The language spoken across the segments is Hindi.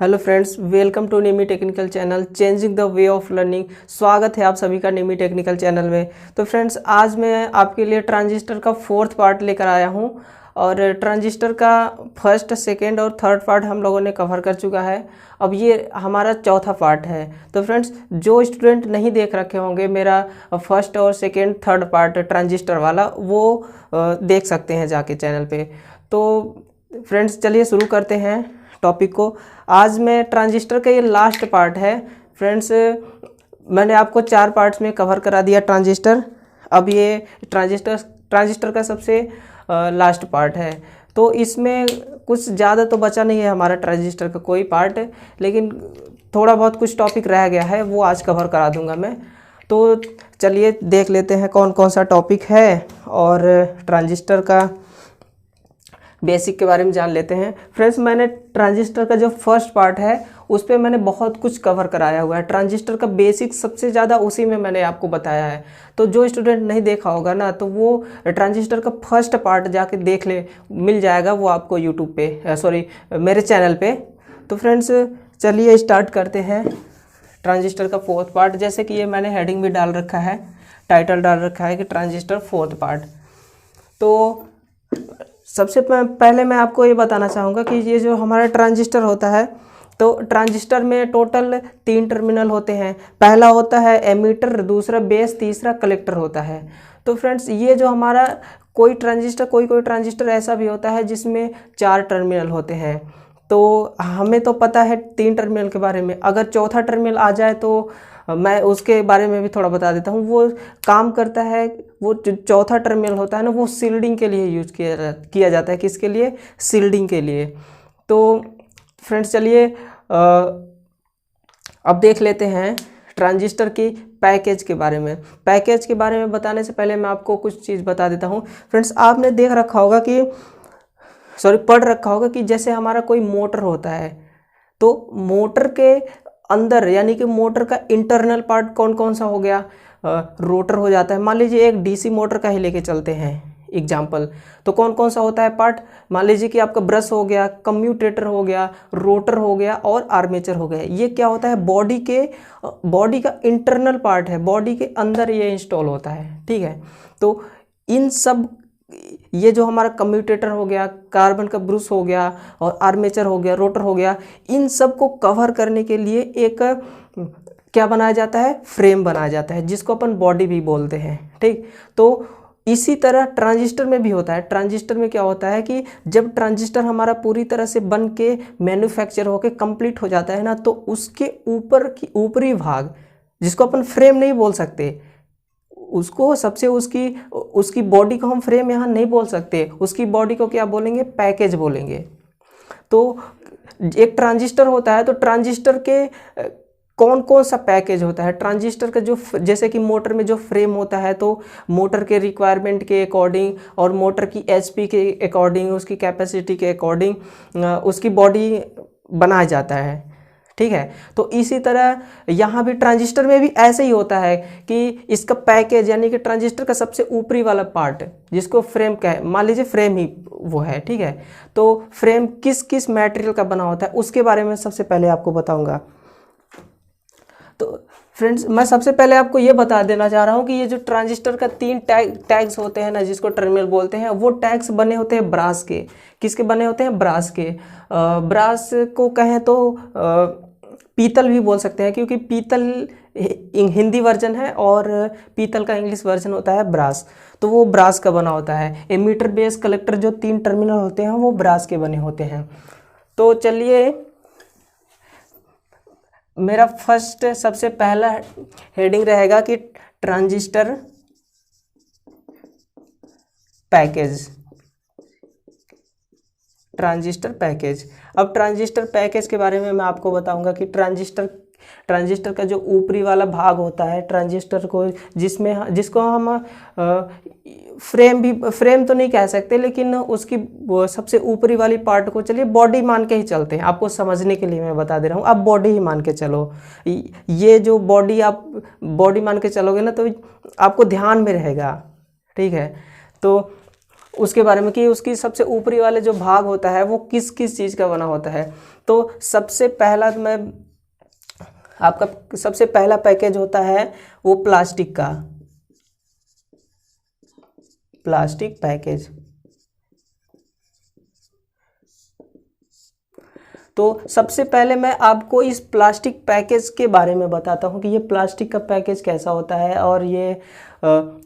Hello friends, welcome to Nemi technical channel changing the way of learning. स्वागत है आप सभी का नेमी टेक्निकल चैनल में। तो फ्रेंड्स, आज मैं आपके लिए ट्रांजिस्टर का फोर्थ पार्ट लेकर आया हूं और ट्रांजिस्टर का फर्स्ट, सेकेंड और थर्ड पार्ट हम लोगों ने कवर कर चुका है। अब ये हमारा चौथा पार्ट है। तो फ्रेंड्स, जो स्टूडेंट नहीं देख रखे होंगे मेरा फर्स्ट और सेकेंड थर्ड पार्ट ट्रांजिस्टर वाला, वो देख सकते हैं जाके चैनल पे। तो फ्रेंड्स, चलिए शुरू करते हैं टॉपिक को। आज मैं ट्रांजिस्टर का ये लास्ट पार्ट है। फ्रेंड्स, मैंने आपको 4 पार्ट्स में कवर करा दिया ट्रांजिस्टर। अब ये ट्रांजिस्टर का सबसे लास्ट पार्ट है। तो इसमें कुछ ज़्यादा तो बचा नहीं है हमारा ट्रांजिस्टर का कोई पार्ट, लेकिन थोड़ा बहुत कुछ टॉपिक रह गया है, वो आज कवर करा दूंगा मैं। तो चलिए देख लेते हैं कौन कौन सा टॉपिक है और ट्रांजिस्टर का बेसिक के बारे में जान लेते हैं। फ्रेंड्स, मैंने ट्रांजिस्टर का जो फर्स्ट पार्ट है उस पर मैंने बहुत कुछ कवर कराया हुआ है। ट्रांजिस्टर का बेसिक सबसे ज़्यादा उसी में मैंने आपको बताया है। तो जो स्टूडेंट नहीं देखा होगा ना, तो वो ट्रांजिस्टर का फर्स्ट पार्ट जाके देख ले, मिल जाएगा वो आपको यूट्यूब पे, मेरे चैनल पे। तो फ्रेंड्स, चलिए स्टार्ट करते हैं ट्रांजिस्टर का फोर्थ पार्ट। जैसे कि ये मैंने हेडिंग भी डाल रखा है, टाइटल डाल रखा है कि ट्रांजिस्टर फोर्थ पार्ट। तो सबसे पहले मैं आपको ये बताना चाहूँगा कि ये जो हमारा ट्रांजिस्टर होता है, तो ट्रांजिस्टर में टोटल 3 टर्मिनल होते हैं। पहला होता है एमीटर, दूसरा बेस, तीसरा कलेक्टर होता है। तो फ्रेंड्स, ये जो हमारा कोई ट्रांजिस्टर ऐसा भी होता है जिसमें 4 टर्मिनल होते हैं। तो हमें तो पता है 3 टर्मिनल के बारे में। अगर चौथा टर्मिनल आ जाए तो मैं उसके बारे में भी थोड़ा बता देता हूँ। वो काम करता है, वो जो चौथा टर्मिनल होता है ना, वो सील्डिंग के लिए यूज किया जाता है। किसके लिए? सील्डिंग के लिए। तो फ्रेंड्स, चलिए अब देख लेते हैं ट्रांजिस्टर की पैकेज के बारे में। पैकेज के बारे में बताने से पहले मैं आपको कुछ चीज़ बता देता हूँ। फ्रेंड्स, आपने देख रखा होगा कि पढ़ रखा होगा कि जैसे हमारा कोई मोटर होता है, तो मोटर के अंदर यानी कि मोटर का इंटरनल पार्ट कौन कौन सा हो गया? रोटर हो जाता है। मान लीजिए एक डीसी मोटर का ही लेके चलते हैं एग्जाम्पल। तो कौन कौन सा होता है पार्ट? मान लीजिए कि आपका ब्रश हो गया, कम्यूटेटर हो गया, रोटर हो गया और आर्मेचर हो गया। ये क्या होता है? बॉडी का इंटरनल पार्ट है, बॉडी के अंदर ये इंस्टॉल होता है। ठीक है। तो इन सब, ये जो हमारा कम्यूटेटर हो गया, कार्बन का ब्रश हो गया और आर्मेचर हो गया, रोटर हो गया, इन सब को कवर करने के लिए एक क्या बनाया जाता है? फ्रेम बनाया जाता है, जिसको अपन बॉडी भी बोलते हैं। ठीक। तो इसी तरह ट्रांजिस्टर में भी होता है। ट्रांजिस्टर में क्या होता है कि जब ट्रांजिस्टर हमारा पूरी तरह से बन के मैन्युफैक्चर होके कंप्लीट हो जाता है ना, तो उसके ऊपर की ऊपरी भाग, जिसको अपन फ्रेम नहीं बोल सकते, उसको उसकी बॉडी को हम फ्रेम यहाँ नहीं बोल सकते। उसकी बॉडी को क्या बोलेंगे? पैकेज बोलेंगे। तो एक ट्रांजिस्टर होता है, तो ट्रांजिस्टर के कौन कौन सा पैकेज होता है? ट्रांजिस्टर का जो, जैसे कि मोटर में जो फ्रेम होता है, तो मोटर के रिक्वायरमेंट के अकॉर्डिंग और मोटर की एचपी के अकॉर्डिंग, उसकी कैपेसिटी के अकॉर्डिंग उसकी बॉडी बनाया जाता है। ठीक है। तो इसी तरह यहाँ भी ट्रांजिस्टर में भी ऐसे ही होता है कि इसका पैकेज यानी कि ट्रांजिस्टर का सबसे ऊपरी वाला पार्ट, जिसको फ्रेम कहे, मान लीजिए फ्रेम ही वो है। ठीक है। तो फ्रेम किस किस मटेरियल का बना होता है उसके बारे में सबसे पहले आपको बताऊंगा। तो फ्रेंड्स, मैं सबसे पहले आपको ये बता देना चाह रहा हूँ कि ये जो ट्रांजिस्टर का 3 टैग्स होते हैं ना, जिसको टर्मिनल बोलते हैं, वो टैग्स बने होते हैं ब्रास के। किसके बने होते हैं? ब्रास के। ब्रास को कहें तो पीतल भी बोल सकते हैं, क्योंकि पीतल हिंदी वर्जन है और पीतल का इंग्लिश वर्जन होता है ब्रास। तो वो ब्रास का बना होता है। एमीटर, बेस, कलेक्टर, जो 3 टर्मिनल होते हैं वो ब्रास के बने होते हैं। तो चलिए, मेरा फर्स्ट सबसे पहला हेडिंग रहेगा कि ट्रांजिस्टर पैकेज। Transistor package. अब ट्रांजिस्टर पैकेज के बारे में मैं आपको बताऊंगा कि ट्रांजिस्टर का जो ऊपरी वाला भाग होता है ट्रांजिस्टर को, जिसको हम फ्रेम तो नहीं कह सकते, लेकिन उसकी सबसे ऊपरी वाली पार्ट को चलिए बॉडी मान के ही चलते हैं। आपको समझने के लिए मैं बता दे रहा हूँ, आप बॉडी ही मान के चलो। ये जो बॉडी, आप बॉडी मान के चलोगे ना, तो आपको ध्यान में रहेगा। ठीक है। तो उसके बारे में कि उसकी सबसे ऊपरी वाले जो भाग होता है वो किस किस चीज़ का बना होता है। तो सबसे पहला मैं आपका सबसे पहला पैकेज होता है वो प्लास्टिक का, प्लास्टिक पैकेज। तो सबसे पहले मैं आपको इस प्लास्टिक पैकेज के बारे में बताता हूँ कि ये प्लास्टिक का पैकेज कैसा होता है। और ये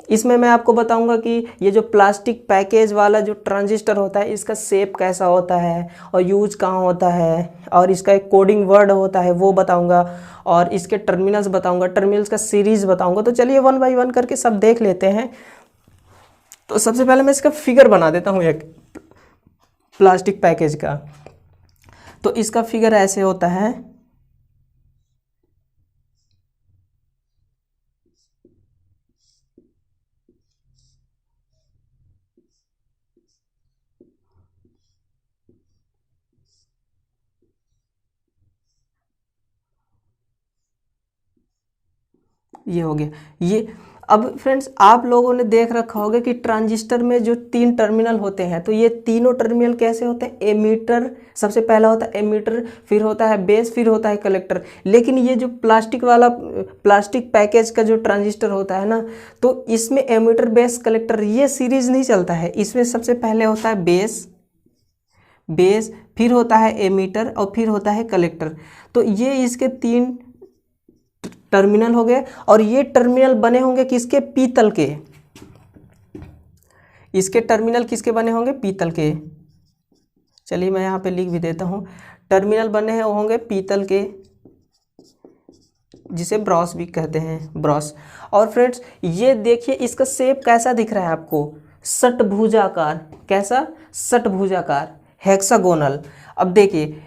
इसमें मैं आपको बताऊंगा कि ये जो प्लास्टिक पैकेज वाला जो ट्रांजिस्टर होता है इसका शेप कैसा होता है और यूज कहाँ होता है, और इसका एक कोडिंग वर्ड होता है वो बताऊंगा, और इसके टर्मिनल्स बताऊंगा, टर्मिनल्स का सीरीज बताऊंगा। तो चलिए वन बाई वन करके सब देख लेते हैं। तो सबसे पहले मैं इसका फिगर बना देता हूँ एक प्लास्टिक पैकेज का। तो इसका फिगर ऐसे होता है, ये हो गया ये। अब फ्रेंड्स आप लोगों ने देख रखा होगा कि ट्रांजिस्टर में जो 3 टर्मिनल होते हैं, तो ये तीनों टर्मिनल कैसे होते हैं, एमीटर सबसे पहला होता है एमीटर, फिर होता है बेस, फिर होता है कलेक्टर। लेकिन ये जो प्लास्टिक वाला प्लास्टिक पैकेज का जो ट्रांजिस्टर होता है ना, तो इसमें एमीटर बेस कलेक्टर ये सीरीज नहीं चलता है। इसमें सबसे पहले होता है बेस, फिर होता है एमीटर और फिर होता है कलेक्टर। तो ये इसके 3 टर्मिनल हो गए, और ये टर्मिनल बने होंगे किसके, पीतल के। इसके टर्मिनल किसके बने होंगे, पीतल के। चलिए मैं यहाँ पे लिख भी देता हूँ, टर्मिनल बने हैं होंगे पीतल के, जिसे ब्रॉस भी कहते हैं, ब्रॉस। और फ्रेंड्स ये देखिए इसका शेप कैसा दिख रहा है आपको, षटभुजाकार। कैसा, षटभुजाकार, हेक्सागोनल। अब देखिए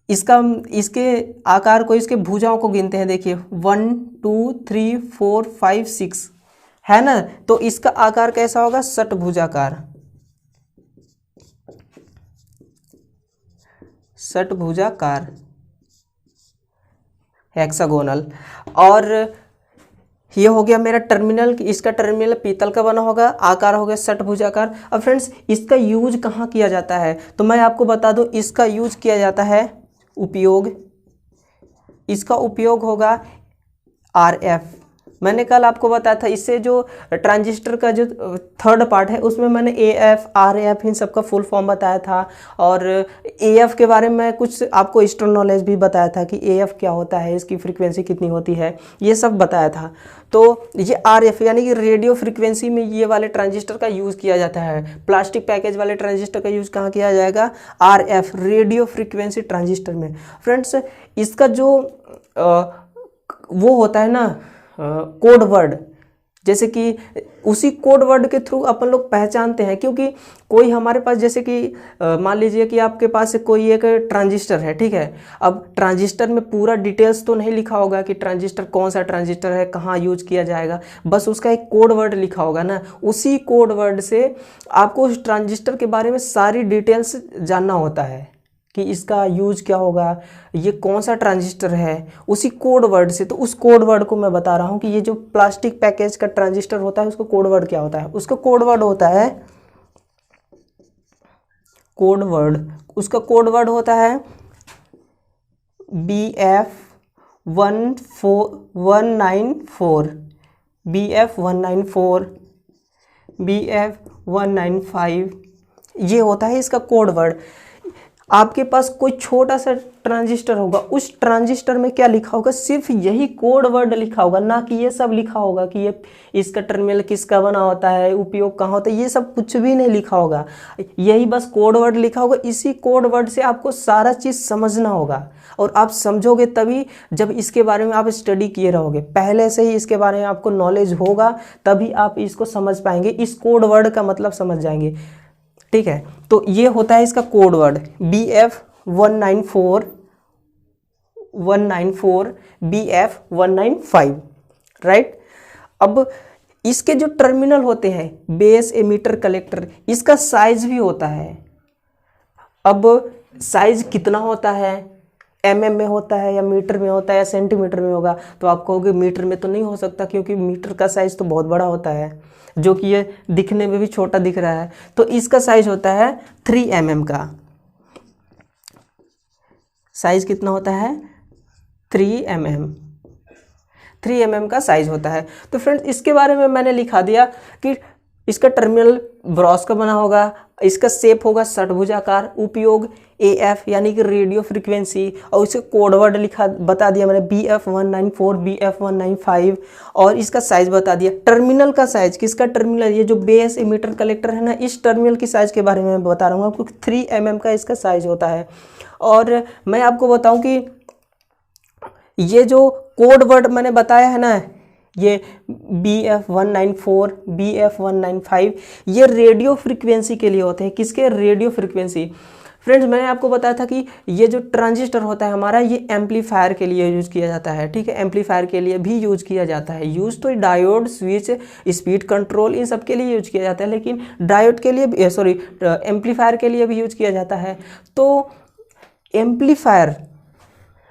इसके आकार को, इसके भुजाओं को गिनते हैं। देखिए 1 2 3 4 5 6 है ना, तो इसका आकार कैसा होगा, षटभुजाकार, षटभुजाकार, हेक्सागोनल। और ये हो गया मेरा टर्मिनल, इसका टर्मिनल पीतल का बना होगा, आकार हो गया षटभुजाकार। अब फ्रेंड्स इसका यूज कहाँ किया जाता है, तो मैं आपको बता दूं इसका यूज किया जाता है, उपयोग, इसका उपयोग होगा RF। मैंने कल आपको बताया था, इससे जो ट्रांजिस्टर का जो थर्ड पार्ट है उसमें मैंने AF RF इन सब का फुल फॉर्म बताया था। और AF के बारे में कुछ आपको एक्स्ट्रा नॉलेज भी बताया था कि AF क्या होता है, इसकी फ्रीक्वेंसी कितनी होती है, ये सब बताया था। तो ये RF यानी कि रेडियो फ्रीक्वेंसी में ये वाले ट्रांजिस्टर का यूज़ किया जाता है। प्लास्टिक पैकेज वाले ट्रांजिस्टर का यूज़ कहाँ किया जाएगा, RF रेडियो फ्रीक्वेंसी ट्रांजिस्टर में। फ्रेंड्स इसका जो वो होता है ना कोड वर्ड, जैसे कि उसी कोड वर्ड के थ्रू अपन लोग पहचानते हैं। क्योंकि कोई हमारे पास, जैसे कि मान लीजिए कि आपके पास कोई एक ट्रांजिस्टर है, ठीक है। अब ट्रांजिस्टर में पूरा डिटेल्स तो नहीं लिखा होगा कि ट्रांजिस्टर कौन सा ट्रांजिस्टर है, कहाँ यूज किया जाएगा, बस उसका एक कोड वर्ड लिखा होगा ना। उसी कोड वर्ड से आपको उस ट्रांजिस्टर के बारे में सारी डिटेल्स जानना होता है कि इसका यूज क्या होगा, ये कौन सा ट्रांजिस्टर है, उसी कोड वर्ड से। तो उस कोड वर्ड को मैं बता रहा हूँ कि ये जो प्लास्टिक पैकेज का ट्रांजिस्टर होता है उसका कोड वर्ड क्या होता है। उसका कोड वर्ड होता है, कोड वर्ड, उसका कोड वर्ड होता है BF194, BF194, BF195, ये होता है इसका कोड वर्ड। आपके पास कोई छोटा सा ट्रांजिस्टर होगा, उस ट्रांजिस्टर में क्या लिखा होगा, सिर्फ यही कोड वर्ड लिखा होगा, ना कि ये सब लिखा होगा कि ये इसका टर्मिनल किसका बना होता है, उपयोग कहाँ होता है, ये सब कुछ भी नहीं लिखा होगा। यही बस कोड वर्ड लिखा होगा। इसी कोड वर्ड से आपको सारा चीज़ समझना होगा, और आप समझोगे तभी जब इसके बारे में आप स्टडी किए रहोगे। पहले से ही इसके बारे में आपको नॉलेज होगा तभी आप इसको समझ पाएंगे, इस कोड वर्ड का मतलब समझ जाएंगे, ठीक है। तो ये होता है इसका code word BF194, BF195, right. अब इसके जो टर्मिनल होते हैं, बेस, एमीटर, कलेक्टर, इसका साइज भी होता है। अब साइज कितना होता है, mm में होता है या मीटर में होता है या सेंटीमीटर में होगा, तो आप कहोगे मीटर में तो नहीं हो सकता क्योंकि मीटर का साइज तो बहुत बड़ा होता है, जो कि ये दिखने में भी छोटा दिख रहा है। तो इसका साइज होता है 3 mm का। साइज कितना होता है? 3 mm। 3 mm का साइज होता है। तो फ्रेंड्स इसके बारे में मैंने लिखा दिया कि इसका टर्मिनल ब्रॉस का बना होगा, इसका शेप होगा षटभुजाकार, उपयोग AF यानी कि रेडियो फ्रीक्वेंसी, और इसे कोड वर्ड लिखा बता दिया मैंने BF194 BF195, और इसका साइज बता दिया। टर्मिनल का साइज, किसका टर्मिनल? ये जो बेस एमिटर कलेक्टर है ना, इस टर्मिनल की साइज के बारे में मैं बता रहा हूँ आपको। 3 mm का इसका साइज होता है। और मैं आपको बताऊँ कि ये जो कोड वर्ड मैंने बताया है ना, ये BF194 BF195, ये रेडियो फ्रीक्वेंसी के लिए होते हैं। किसके? Radio frequency. फ्रेंड्स मैंने आपको बताया था कि ये जो ट्रांजिस्टर होता है हमारा, ये एम्पलीफायर के लिए यूज़ किया जाता है, ठीक है। एम्पलीफायर के लिए भी यूज़ किया जाता है। यूज़ तो डायोड, स्विच, स्पीड कंट्रोल, इन सब के लिए यूज किया जाता है, लेकिन डायोड के लिए, एम्पलीफायर के लिए भी यूज किया जाता है। तो एम्पलीफायर,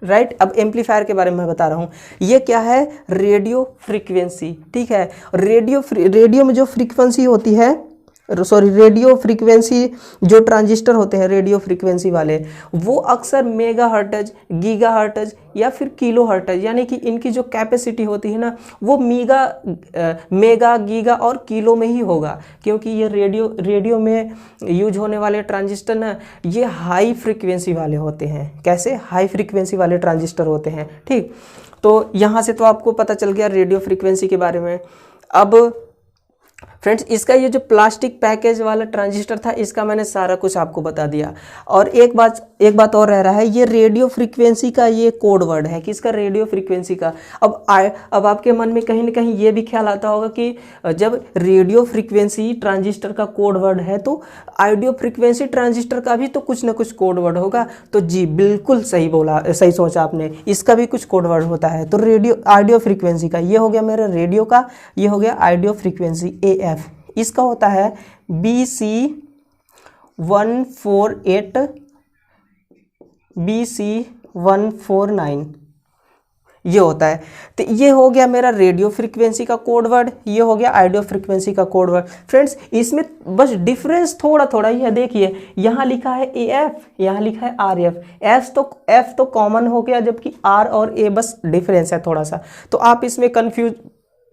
राइट। अब एम्पलीफायर के बारे में बता रहा हूँ। ये क्या है? रेडियो फ्रीक्वेंसी, ठीक है। रेडियो में जो फ्रीक्वेंसी होती है, रेडियो फ्रीक्वेंसी जो ट्रांजिस्टर होते हैं रेडियो फ्रीक्वेंसी वाले, वो अक्सर मेगा हर्ट्ज, गीगा हर्ट्ज या फिर किलो हर्ट्ज, यानी कि इनकी जो कैपेसिटी होती है ना, वो मेगा, गीगा और किलो में ही होगा, क्योंकि ये रेडियो में यूज होने वाले ट्रांजिस्टर ना, ये हाई फ्रीक्वेंसी वाले होते हैं। कैसे? हाई फ्रीक्वेंसी वाले ट्रांजिस्टर होते हैं, ठीक। तो यहाँ से तो आपको पता चल गया रेडियो फ्रीक्वेंसी के बारे में। अब फ्रेंड्स इसका ये जो प्लास्टिक पैकेज वाला ट्रांजिस्टर था, इसका मैंने सारा कुछ आपको बता दिया। और एक बात और रह रहा है, ये रेडियो फ्रीक्वेंसी का ये कोड वर्ड है। किसका? रेडियो फ्रीक्वेंसी का। अब आपके मन में कहीं ना कहीं ये भी ख्याल आता होगा कि जब रेडियो फ्रीक्वेंसी ट्रांजिस्टर का कोड वर्ड है, तो ऑडियो फ्रीक्वेंसी ट्रांजिस्टर का भी तो कुछ ना कुछ कोड वर्ड होगा। तो जी बिल्कुल सही बोला, सही सोचा आपने, इसका भी कुछ कोड वर्ड होता है। तो ऑडियो फ्रीक्वेंसी का ये हो गया मेरा रेडियो का, ये हो गया ऑडियो फ्रीक्वेंसी AF। इसका होता है BC148 BC149, ये होता है। तो ये हो गया मेरा रेडियो फ्रीक्वेंसी का कोड वर्ड, ये हो गया ऑडियो फ्रीक्वेंसी का कोड वर्ड। फ्रेंड्स इसमें बस डिफरेंस थोड़ा ही है। देखिए यहाँ लिखा है AF, यहाँ लिखा है RF। F तो कॉमन हो गया, जबकि R और A बस डिफरेंस है थोड़ा सा। तो आप इसमें कंफ्यूज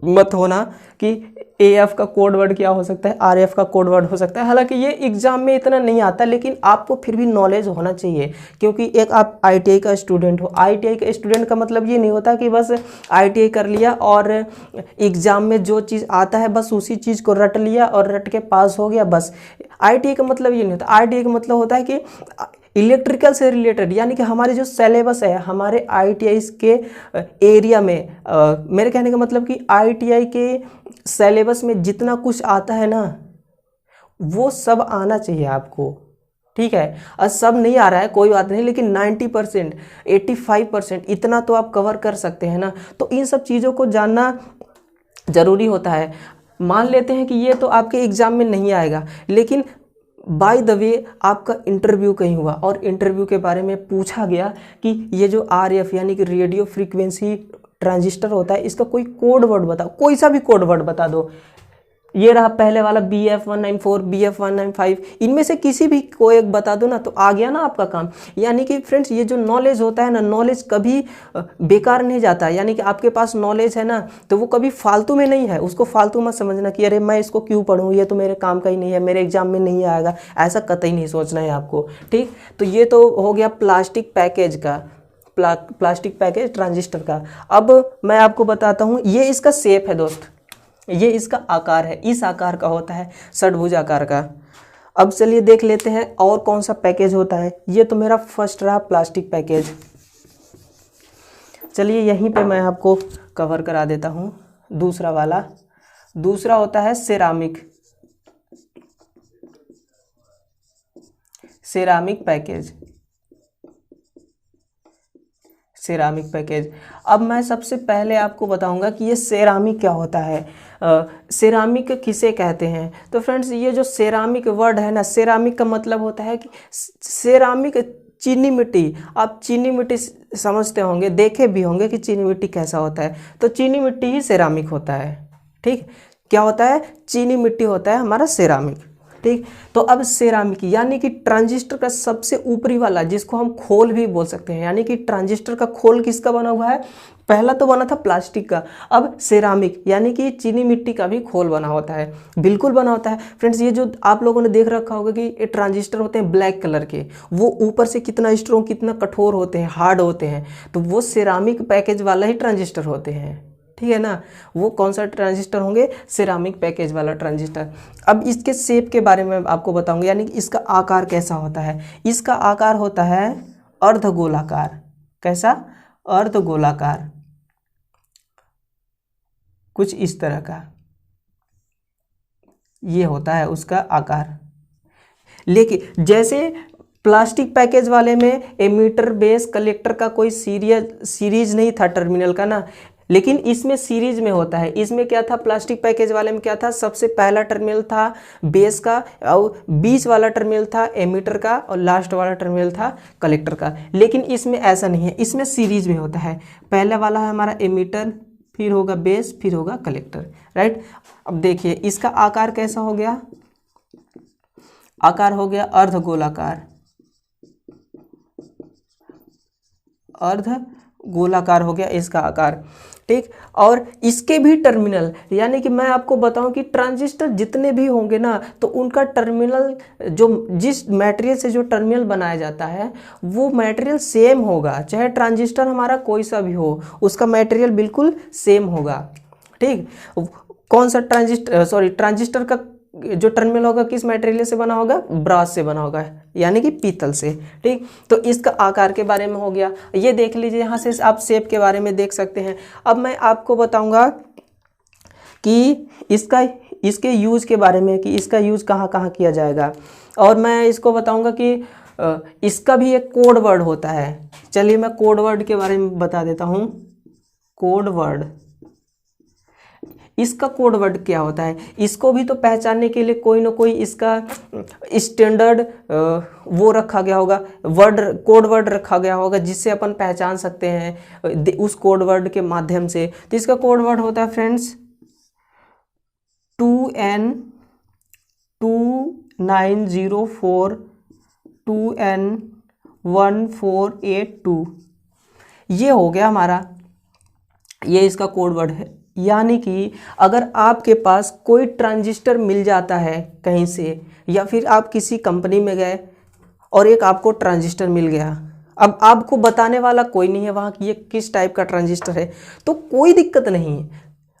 मत होना कि AF का कोड वर्ड क्या हो सकता है, RF का कोड वर्ड हो सकता है। हालांकि ये एग्जाम में इतना नहीं आता, लेकिन आपको फिर भी नॉलेज होना चाहिए, क्योंकि एक आप ITI का स्टूडेंट हो। ITI का स्टूडेंट का मतलब ये नहीं होता कि बस ITI कर लिया और एग्जाम में जो चीज़ आता है बस उसी चीज़ को रट लिया और रट के पास हो गया बस। ITI का मतलब ये नहीं होता। ITI का मतलब होता है कि इलेक्ट्रिकल से रिलेटेड, यानी कि हमारे जो सिलेबस है हमारे ITI के एरिया में, मेरे कहने का मतलब कि ITI के सिलेबस में जितना कुछ आता है ना, वो सब आना चाहिए आपको, ठीक है। और सब नहीं आ रहा है कोई बात नहीं, लेकिन 90% 85% इतना तो आप कवर कर सकते हैं ना। तो इन सब चीज़ों को जानना ज़रूरी होता है। मान लेते हैं कि ये तो आपके एग्ज़ाम में नहीं आएगा, लेकिन बाय द वे आपका इंटरव्यू कहीं हुआ और इंटरव्यू के बारे में पूछा गया कि ये जो RF यानी कि रेडियो फ्रीक्वेंसी ट्रांजिस्टर होता है, इसका कोई कोड वर्ड बताओ, कोई सा भी कोड वर्ड बता दो। ये रहा पहले वाला BF194 BF195, इनमें से किसी भी को एक बता दो ना, तो आ गया ना आपका काम। यानी कि फ्रेंड्स ये जो नॉलेज होता है ना, नॉलेज कभी बेकार नहीं जाता। यानी कि आपके पास नॉलेज है ना, तो वो कभी फालतू में नहीं है। उसको फालतू मत समझना कि अरे मैं इसको क्यों पढ़ूँ, ये तो मेरे काम का ही नहीं है, मेरे एग्जाम में नहीं आएगा, ऐसा कतई नहीं सोचना है आपको, ठीक। तो ये तो हो गया प्लास्टिक पैकेज का, प्लास्टिक पैकेज ट्रांजिस्टर का। अब मैं आपको बताता हूँ, ये इसका शेप है दोस्त, ये इसका आकार है, इस आकार का होता है, षटभुज आकार का। अब चलिए देख लेते हैं और कौन सा पैकेज होता है। ये तो मेरा फर्स्ट रहा प्लास्टिक पैकेज। चलिए यहीं पे मैं आपको कवर करा देता हूँ दूसरा वाला। दूसरा होता है सेरामिक पैकेज। Ceramic package. अब मैं सबसे पहले आपको बताऊंगा कि ये सेरामिक क्या होता है, सेरामिक किसे कहते हैं। तो फ्रेंड्स ये जो सेरामिक वर्ड है ना, सेरामिक का मतलब होता है कि सेरामिक चीनी मिट्टी, आप चीनी मिट्टी समझते होंगे, देखे भी होंगे कि चीनी मिट्टी कैसा होता है। तो चीनी मिट्टी ही सेरामिक होता है। ठीक, क्या होता है? चीनी मिट्टी होता है हमारा सेरामिक। ठीक, तो अब सेरामिक यानी कि ट्रांजिस्टर का सबसे ऊपरी वाला, जिसको हम खोल भी बोल सकते हैं, यानी कि ट्रांजिस्टर का खोल किसका बना हुआ है? पहला तो बना था प्लास्टिक का, अब सेरामिक यानी कि चीनी मिट्टी का भी खोल बना होता है। बिल्कुल बना होता है फ्रेंड्स। ये जो आप लोगों ने देख रखा होगा कि ये ट्रांजिस्टर होते हैं ब्लैक कलर के, वो ऊपर से कितना स्ट्रॉन्ग, कितना कठोर होते हैं, हार्ड होते हैं, तो वो सेरामिक पैकेज वाला ही ट्रांजिस्टर होते हैं। ठीक है ना? वो कौन सा ट्रांजिस्टर होंगे? सेरामिक पैकेज वाला ट्रांजिस्टर। अब इसके शेप के बारे में आपको बताऊंगा, यानी कि इसका आकार कैसा होता है। इसका आकार होता है अर्धगोलाकार। कैसा? अर्धगोलाकार, कुछ इस तरह का ये होता है उसका आकार। लेकिन जैसे प्लास्टिक पैकेज वाले में एमीटर, बेस, कलेक्टर का कोई सीरीज नहीं था टर्मिनल का ना, लेकिन इसमें सीरीज में होता है। इसमें क्या था? प्लास्टिक पैकेज वाले में क्या था? सबसे पहला टर्मिनल था बेस का, और बीच वाला टर्मिनल था एमीटर का, और लास्ट वाला टर्मिनल था कलेक्टर का। लेकिन इसमें ऐसा नहीं है, इसमें सीरीज में होता है। पहला वाला है हमारा एमीटर, फिर होगा बेस, फिर होगा कलेक्टर। राइट, अब देखिए इसका आकार कैसा हो गया? आकार हो गया अर्धगोलाकार। अर्धगोलाकार हो गया इसका आकार। ठीक, और इसके भी टर्मिनल, यानी कि मैं आपको बताऊं कि ट्रांजिस्टर जितने भी होंगे ना, तो उनका टर्मिनल, जो जिस मटेरियल से जो टर्मिनल बनाया जाता है वो मटेरियल सेम होगा। चाहे ट्रांजिस्टर हमारा कोई सा भी हो, उसका मटेरियल बिल्कुल सेम होगा। ठीक, कौन सा ट्रांजिस्टर का जो टर्मिनल होगा किस मटेरियल से बना होगा? ब्रास से बना होगा, यानी कि पीतल से। ठीक, तो इसका आकार के बारे में हो गया। ये देख लीजिए, यहाँ से आप शेप के बारे में देख सकते हैं। अब मैं आपको बताऊंगा कि इसके यूज के बारे में, कि इसका यूज कहाँ कहाँ किया जाएगा, और मैं इसको बताऊंगा कि इसका भी एक कोड वर्ड होता है। चलिए मैं कोड वर्ड के बारे में बता देता हूँ। कोड वर्ड, इसका कोड वर्ड क्या होता है? इसको भी तो पहचानने के लिए कोई ना कोई इसका स्टैंडर्ड वो रखा गया होगा, कोड वर्ड रखा गया होगा, जिससे अपन पहचान सकते हैं उस कोड वर्ड के माध्यम से। तो इसका कोड वर्ड होता है फ्रेंड्स 2N2904 2N1482। ये हो गया हमारा, ये इसका कोड वर्ड है। यानी कि अगर आपके पास कोई ट्रांजिस्टर मिल जाता है कहीं से, या फिर आप किसी कंपनी में गए और एक आपको ट्रांजिस्टर मिल गया, अब आपको बताने वाला कोई नहीं है वहाँ कि ये किस टाइप का ट्रांजिस्टर है, तो कोई दिक्कत नहीं है,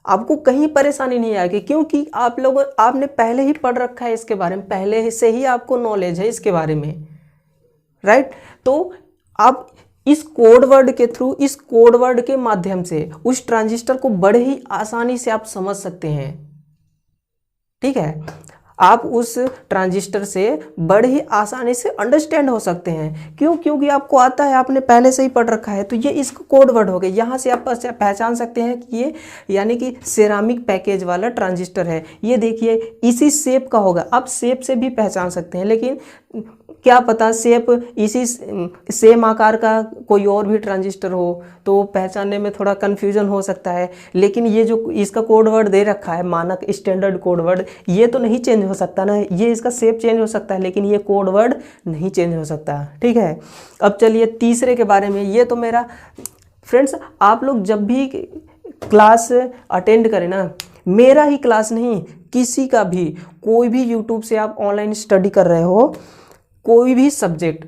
आपको कहीं परेशानी नहीं आएगी, क्योंकि आपने पहले ही पढ़ रखा है इसके बारे में, पहले से ही आपको नॉलेज है इसके बारे में। राइट, तो आप इस कोड वर्ड के थ्रू, इस कोड वर्ड के माध्यम से उस ट्रांजिस्टर को बड़े ही आसानी से आप समझ सकते हैं। ठीक है, आप उस ट्रांजिस्टर से बड़े ही आसानी से अंडरस्टैंड हो सकते हैं। क्यों? क्योंकि आपको आता है, आपने पहले से ही पढ़ रखा है। तो ये इसका कोड वर्ड हो गया। यहाँ से आप पहचान सकते हैं कि ये यानी कि सेरामिक पैकेज वाला ट्रांजिस्टर है। ये देखिए इसी शेप का होगा, आप शेप से भी पहचान सकते हैं, लेकिन क्या पता शेप इसी सेम आकार का कोई और भी ट्रांजिस्टर हो, तो पहचानने में थोड़ा कन्फ्यूजन हो सकता है। लेकिन ये जो इसका कोड वर्ड दे रखा है, मानक स्टैंडर्ड कोड वर्ड, ये तो नहीं चेंज हो सकता ना। ये इसका शेप चेंज हो सकता है, लेकिन ये कोड वर्ड नहीं चेंज हो सकता। ठीक है, अब चलिए तीसरे के बारे में। ये तो मेरा फ्रेंड्स, आप लोग जब भी क्लास अटेंड करें ना, मेरा ही क्लास नहीं, किसी का भी, कोई भी यूट्यूब से आप ऑनलाइन स्टडी कर रहे हो, कोई भी सब्जेक्ट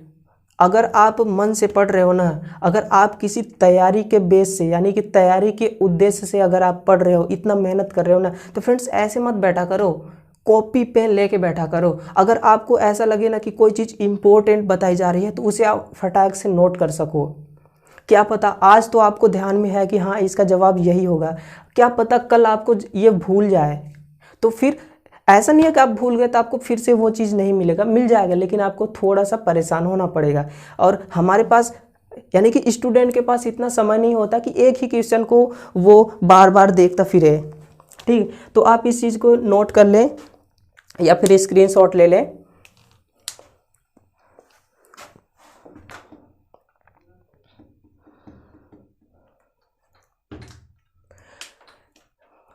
अगर आप मन से पढ़ रहे हो ना, अगर आप किसी तैयारी के बेस से, यानी कि तैयारी के उद्देश्य से अगर आप पढ़ रहे हो, इतना मेहनत कर रहे हो ना, तो फ्रेंड्स ऐसे मत बैठा करो, कॉपी पेन लेके बैठा करो। अगर आपको ऐसा लगे ना कि कोई चीज़ इंपॉर्टेंट बताई जा रही है, तो उसे आप फटाक से नोट कर सको। क्या पता आज तो आपको ध्यान में है कि हाँ इसका जवाब यही होगा, क्या पता कल आपको ये भूल जाए। तो फिर ऐसा नहीं है कि आप भूल गए तो आपको फिर से वो चीज़ नहीं मिलेगा, मिल जाएगा, लेकिन आपको थोड़ा सा परेशान होना पड़ेगा। और हमारे पास, यानी कि स्टूडेंट के पास इतना समय नहीं होता कि एक ही क्वेश्चन को वो बार बार देखता फिरे। ठीक, तो आप इस चीज़ को नोट कर लें या फिर स्क्रीनशॉट ले लें।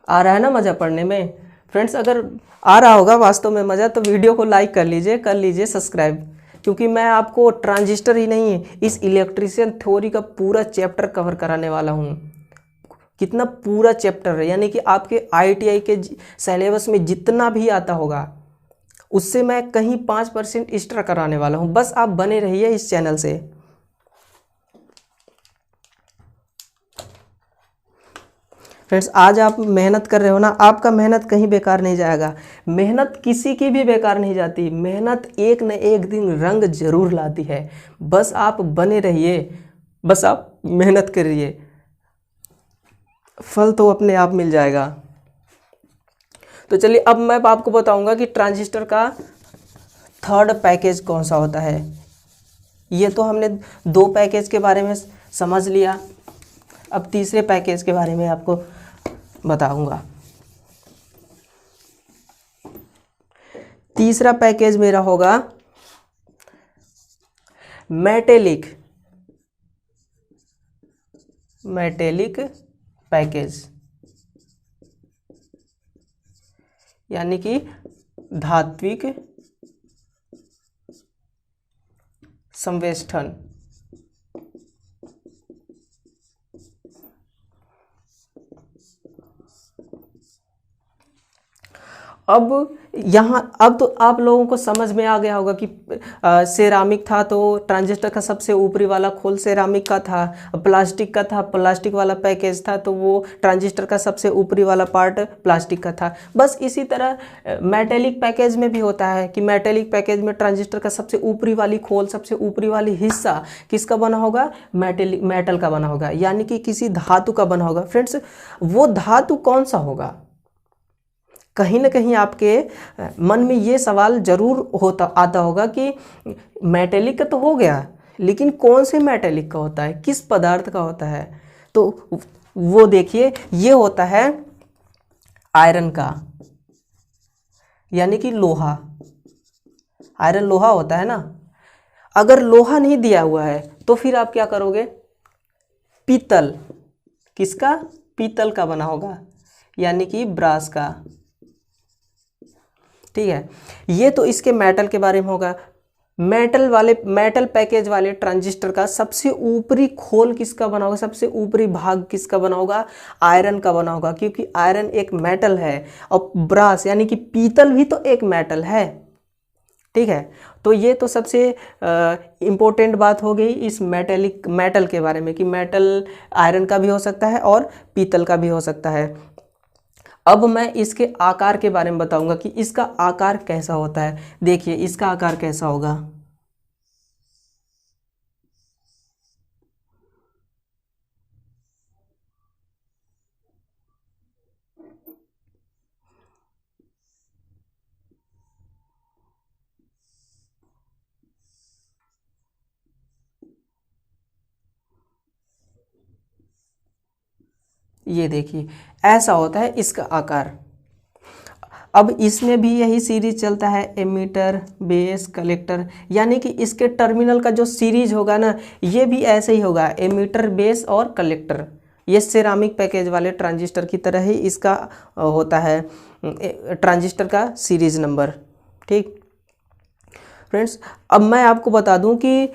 आ रहा है ना मज़ा पढ़ने में? फ्रेंड्स अगर आ रहा होगा वास्तव में मज़ा तो वीडियो को लाइक कर लीजिए सब्सक्राइब, क्योंकि मैं आपको ट्रांजिस्टर ही नहीं इस इलेक्ट्रिशियन थ्योरी का पूरा चैप्टर कवर कराने वाला हूँ। कितना पूरा चैप्टर है, यानी कि आपके IITI के सिलेबस में जितना भी आता होगा उससे मैं कहीं 5% एक्स्ट्रा कराने वाला हूँ। बस आप बने रहिए इस चैनल से। फ्रेंड्स आज आप मेहनत कर रहे हो ना, आपका मेहनत कहीं बेकार नहीं जाएगा। मेहनत किसी की भी बेकार नहीं जाती, मेहनत एक न एक दिन रंग जरूर लाती है। बस आप बने रहिए, बस आप मेहनत करिए, फल तो अपने आप मिल जाएगा। तो चलिए अब मैं आपको बताऊंगा कि ट्रांजिस्टर का थर्ड पैकेज कौन सा होता है। ये तो हमने 2 पैकेज के बारे में समझ लिया, अब तीसरे पैकेज के बारे में आपको बताऊंगा। तीसरा पैकेज मेरा होगा मेटेलिक पैकेज, यानी कि धात्विक संवेष्टन। अब तो आप लोगों को समझ में आ गया होगा कि सेरामिक था तो ट्रांजिस्टर का सबसे ऊपरी वाला खोल सेरामिक का था, प्लास्टिक का था, प्लास्टिक वाला पैकेज था तो वो ट्रांजिस्टर का सबसे ऊपरी वाला पार्ट प्लास्टिक का था। बस इसी तरह मेटेलिक पैकेज में भी होता है कि मेटेलिक पैकेज में ट्रांजिस्टर का सबसे ऊपरी वाली खोल, सबसे ऊपरी वाली हिस्सा किसका बना होगा? मेटल का बना होगा, यानी कि किसी धातु का बना होगा। फ्रेंड्स वो धातु कौन सा होगा? कहीं ना कहीं आपके मन में ये सवाल जरूर आता होगा कि मेटेलिक का तो हो गया, लेकिन कौन से मेटेलिक का होता है, किस पदार्थ का होता है? तो वो देखिए, ये होता है आयरन का, यानी कि लोहा। आयरन लोहा होता है ना। अगर लोहा नहीं दिया हुआ है तो फिर आप क्या करोगे? पीतल। किसका? पीतल का बना होगा, यानी कि ब्रास का। ठीक है, ये तो इसके मेटल के बारे में होगा। मेटल पैकेज वाले ट्रांजिस्टर का सबसे ऊपरी खोल किसका बना होगा? सबसे ऊपरी भाग किसका बना होगा? आयरन का बना होगा, क्योंकि आयरन एक मेटल है और ब्रास यानी कि पीतल भी तो एक मेटल है। ठीक है, तो ये तो सबसे इम्पोर्टेंट बात हो गई इस मेटल के बारे में कि मेटल आयरन का भी हो सकता है और पीतल का भी हो सकता है। अब मैं इसके आकार के बारे में बताऊंगा कि इसका आकार कैसा होता है। देखिए इसका आकार कैसा होगा। ये देखिए ऐसा होता है इसका आकार। अब इसमें भी यही सीरीज चलता है, एमीटर, बेस, कलेक्टर, यानी कि इसके टर्मिनल का जो सीरीज होगा ना, ये भी ऐसे ही होगा, एमीटर, बेस और कलेक्टर। ये सेरामिक पैकेज वाले ट्रांजिस्टर की तरह ही इसका होता है ट्रांजिस्टर का सीरीज नंबर। ठीक फ्रेंड्स, अब मैं आपको बता दूं कि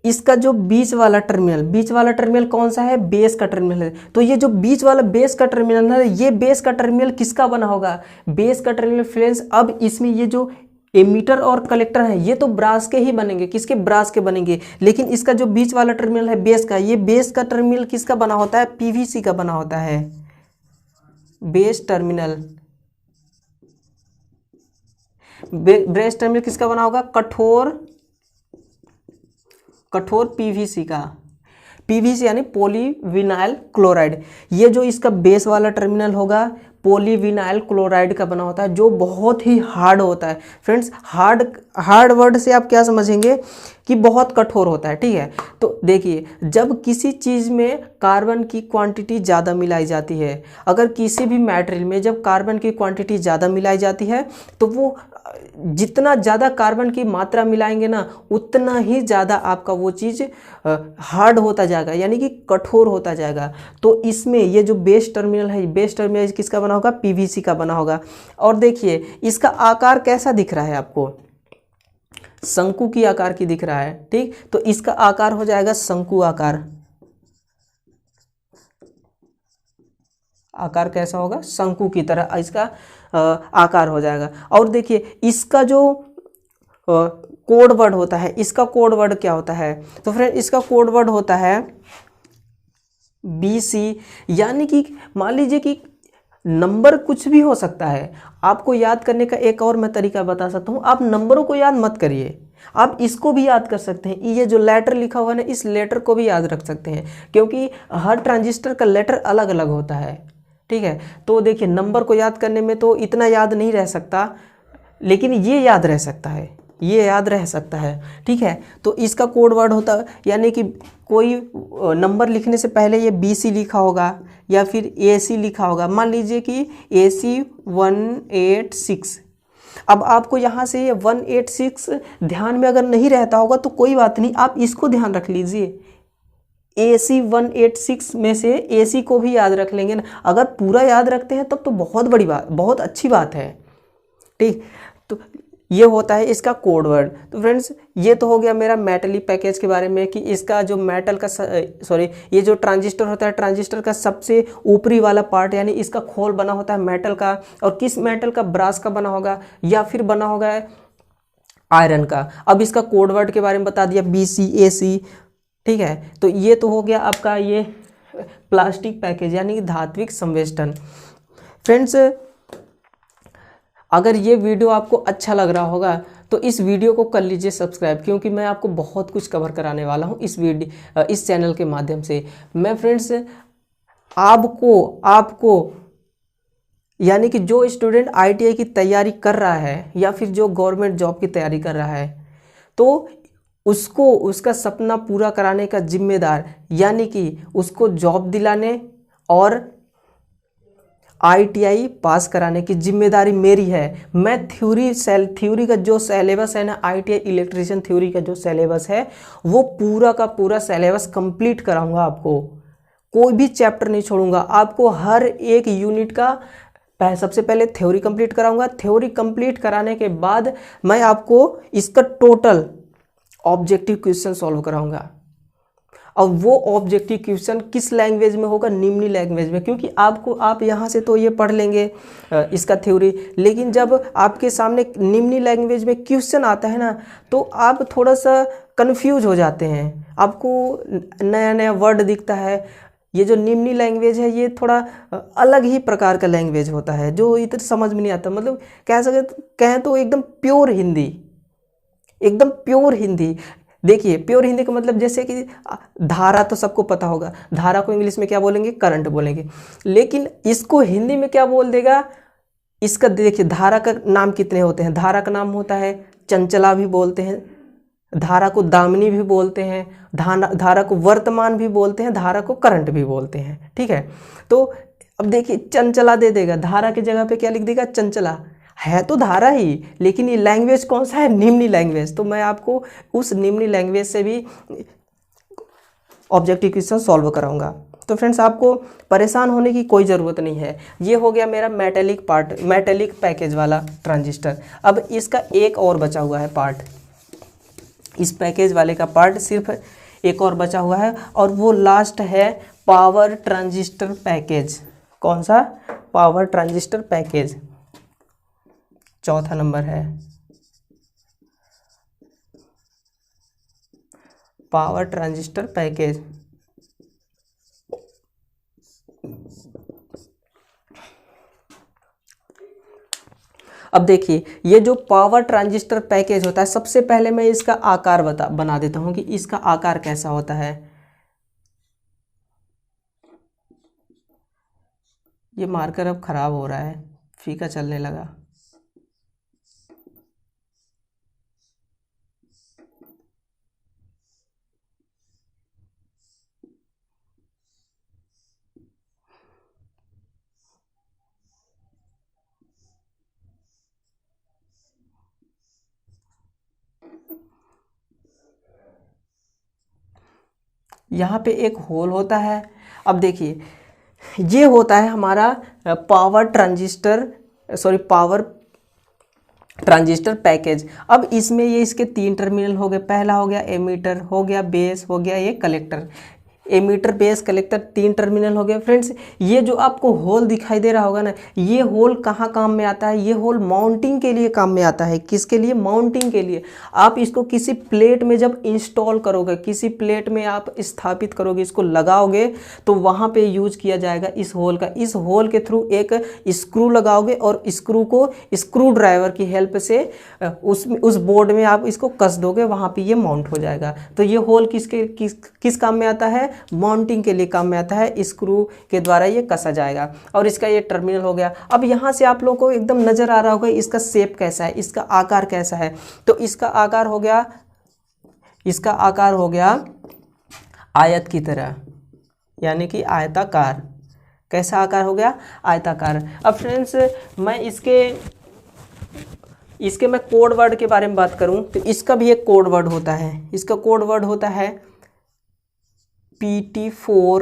इसका जो बीच वाला टर्मिनल कौन सा है? बेस का टर्मिनल है। तो ये जो बीच वाला बेस का टर्मिनल है, ये बेस का टर्मिनल किसका बना होगा? बेस का टर्मिनल। फ्रेंड्स अब इसमें ये जो एमीटर और कलेक्टर है ये तो ब्रास के ही बनेंगे। किसके? ब्रास के बनेंगे। लेकिन इसका जो बीच वाला टर्मिनल है बेस का, ये बेस का टर्मिनल किसका बना होता है? PVC का बना होता है बेस टर्मिनल। बेस टर्मिनल किसका बना होगा? कठोर PVC का। PVC यानी पॉलीविनाइल क्लोराइड। ये जो इसका बेस वाला टर्मिनल होगा पॉलीविनाइल क्लोराइड का बना होता है, जो बहुत ही हार्ड होता है। फ्रेंड्स हार्ड वर्ड से आप क्या समझेंगे? कि बहुत कठोर होता है। ठीक है, तो देखिए जब किसी चीज़ में कार्बन की क्वांटिटी ज़्यादा मिलाई जाती है, अगर किसी भी मटेरियल में जब कार्बन की क्वांटिटी ज़्यादा मिलाई जाती है तो वो जितना ज़्यादा कार्बन की मात्रा मिलाएंगे ना उतना ही ज़्यादा आपका वो चीज़ हार्ड होता जाएगा, यानी कि कठोर होता जाएगा। तो इसमें ये जो बेस टर्मिनल है, बेस टर्मिनल किसका बना होगा? पीवीसी का बना होगा। और देखिए इसका आकार कैसा दिख रहा है आपको? शंकु की आकार की दिख रहा है, ठीक। तो इसका आकार हो जाएगा शंकु आकार। आकार कैसा होगा? शंकु की तरह इसका आकार हो जाएगा। और देखिए इसका जो कोड वर्ड होता है, इसका कोड वर्ड क्या होता है? तो फ्रेंड इसका कोड वर्ड होता है BC, यानी कि मान लीजिए कि नंबर कुछ भी हो सकता है। आपको याद करने का एक और मैं तरीका बता सकता हूँ, आप नंबरों को याद मत करिए, आप इसको भी याद कर सकते हैं। ये जो लेटर लिखा हुआ है ना, इस लेटर को भी याद रख सकते हैं, क्योंकि हर ट्रांजिस्टर का लेटर अलग अलग होता है, ठीक है। तो देखिए नंबर को याद करने में तो इतना याद नहीं रह सकता, लेकिन ये याद रह सकता है, ये याद रह सकता है, ठीक है। तो इसका कोड वर्ड होता है, यानी कि कोई नंबर लिखने से पहले ये BC लिखा होगा या फिर AC लिखा होगा। मान लीजिए कि AC 186। अब आपको यहाँ से ये 186 ध्यान में अगर नहीं रहता होगा तो कोई बात नहीं, आप इसको ध्यान रख लीजिए। AC 186 में से AC को भी याद रख लेंगे ना। अगर पूरा याद रखते हैं तब तो बहुत बड़ी बात, बहुत अच्छी बात है, ठीक। तो ये होता है इसका कोड वर्ड। तो फ्रेंड्स ये तो हो गया मेरा मेटलिक पैकेज के बारे में, कि इसका जो मेटल का ये जो ट्रांजिस्टर होता है, ट्रांजिस्टर का सबसे ऊपरी वाला पार्ट, यानी इसका खोल बना होता है मेटल का, और किस मेटल का? ब्रास का बना होगा या फिर बना होगा आयरन का। अब इसका कोड वर्ड के बारे में बता दिया, BC AC, ठीक है। तो ये तो हो गया आपका ये प्लास्टिक पैकेज, यानी कि धात्विक संवेष्टन। फ्रेंड्स अगर ये वीडियो आपको अच्छा लग रहा होगा तो इस वीडियो को कर लीजिए सब्सक्राइब, क्योंकि मैं आपको बहुत कुछ कवर कराने वाला हूँ इस चैनल के माध्यम से। मैं फ्रेंड्स आपको यानी कि जो स्टूडेंट ITI की तैयारी कर रहा है या फिर जो गवर्नमेंट जॉब की तैयारी कर रहा है, तो उसको उसका सपना पूरा कराने का जिम्मेदार, यानी कि उसको जॉब दिलाने और ITI पास कराने की जिम्मेदारी मेरी है। मैं थ्योरी का जो सिलेबस है ना, ITI इलेक्ट्रीशियन थ्योरी का जो सिलेबस है, वो पूरा का पूरा सिलेबस कंप्लीट कराऊंगा आपको, कोई भी चैप्टर नहीं छोड़ूंगा। आपको हर एक यूनिट का सबसे पहले थ्योरी कंप्लीट कराऊंगा। थ्योरी कंप्लीट कराने के बाद मैं आपको इसका टोटल ऑब्जेक्टिव क्वेश्चन सॉल्व कराऊंगा। और वो ऑब्जेक्टिव क्वेश्चन किस लैंग्वेज में होगा? निम्न लैंग्वेज में, क्योंकि आप यहाँ से तो ये पढ़ लेंगे इसका थ्योरी, लेकिन जब आपके सामने निम्न लैंग्वेज में क्वेश्चन आता है ना, तो आप थोड़ा सा कंफ्यूज हो जाते हैं, आपको नया नया वर्ड दिखता है। ये जो निम्न लैंग्वेज है ये थोड़ा अलग ही प्रकार का लैंग्वेज होता है, जो इधर समझ में नहीं आता। मतलब कहें तो एकदम प्योर हिंदी, एकदम प्योर हिंदी। देखिए प्योर हिंदी का मतलब जैसे कि धारा तो सबको पता होगा, धारा को इंग्लिश में क्या बोलेंगे? करंट बोलेंगे। लेकिन इसको हिंदी में क्या बोल देगा? इसका देखिए धारा का नाम कितने होते हैं? धारा का नाम होता है चंचला भी बोलते हैं, धारा को दामिनी भी बोलते हैं, धारा को वर्तमान भी बोलते हैं, धारा को करंट भी बोलते हैं, ठीक है। तो अब देखिए चंचला दे देगा, धारा की जगह पे क्या लिख देगा? चंचला। है तो धारा ही, लेकिन ये लैंग्वेज कौन सा है? निम्न लैंग्वेज। तो मैं आपको उस निम्न लैंग्वेज से भी ऑब्जेक्टिव क्वेश्चन सॉल्व कराऊंगा। तो फ्रेंड्स आपको परेशान होने की कोई ज़रूरत नहीं है। ये हो गया मेरा मेटेलिक पैकेज वाला ट्रांजिस्टर। अब इसका एक और बचा हुआ है पार्ट, इस पैकेज वाले का पार्ट सिर्फ एक और बचा हुआ है, और वो लास्ट है पावर ट्रांजिस्टर पैकेज। कौन सा? पावर ट्रांजिस्टर पैकेज, चौथा नंबर है पावर ट्रांजिस्टर पैकेज। अब देखिए ये जो पावर ट्रांजिस्टर पैकेज होता है, सबसे पहले मैं इसका आकार बना देता हूं कि इसका आकार कैसा होता है। ये मार्कर अब खराब हो रहा है, फीका चलने लगा। यहाँ पे एक होल होता है। अब देखिए ये होता है हमारा पावर ट्रांजिस्टर पैकेज। अब इसमें ये इसके 3 टर्मिनल हो गए। पहला हो गया एमीटर, हो गया बेस, हो गया ये collector. Emitter, base, collector 3 terminal हो गए। फ्रेंड्स ये जो आपको होल दिखाई दे रहा होगा ना, ये होल कहाँ काम में आता है? ये होल माउंटिंग के लिए काम में आता है। किसके लिए? माउंटिंग के लिए। आप इसको किसी प्लेट में जब इंस्टॉल करोगे, किसी प्लेट में आप स्थापित करोगे, इसको लगाओगे, तो वहाँ पे यूज किया जाएगा इस होल का। इस होल के थ्रू एक स्क्रू लगाओगे और स्क्रू को स्क्रू ड्राइवर की हेल्प से उस बोर्ड में आप इसको कस दोगे, वहाँ पे ये माउंट हो जाएगा। तो ये होल किस काम में आता है? माउंटिंग के लिए काम में आता है। स्क्रू के द्वारा ये कसा जाएगा। और इसका ये टर्मिनल हो गया। अब यहाँ से आप लोगों को एकदम नजर आ रहा होगा इसका शेप कैसा है, इसका आकार कैसा है। तो इसका आकार हो गया आयत की तरह, यानी कि आयताकार। कैसा आकार हो गया? आयताकार। अब फ्रेंड्स मैं इसके मैं कोड वर्ड के बारे में बात करूं तो इसका भी एक कोड वर्ड होता है। इसका कोड वर्ड होता है PT4,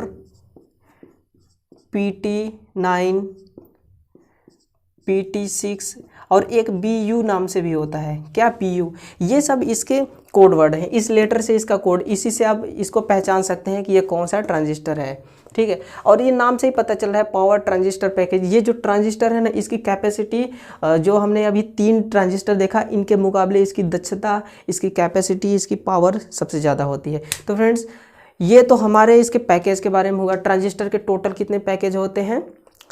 PT9, PT6 और एक BU नाम से भी होता है। क्या? PU। ये सब इसके कोड वर्ड हैं। इस लेटर से इसका कोड, इसी से आप इसको पहचान सकते हैं कि ये कौन सा ट्रांजिस्टर है। ठीक है। और ये नाम से ही पता चल रहा है पावर ट्रांजिस्टर पैकेज। ये जो ट्रांजिस्टर है ना, इसकी कैपेसिटी जो हमने अभी 3 ट्रांजिस्टर देखा, इनके मुकाबले इसकी दक्षता, इसकी कैपेसिटी, इसकी पावर सबसे ज़्यादा होती है। तो फ्रेंड्स ये तो हमारे इसके पैकेज के बारे में होगा। ट्रांजिस्टर के टोटल कितने पैकेज होते हैं?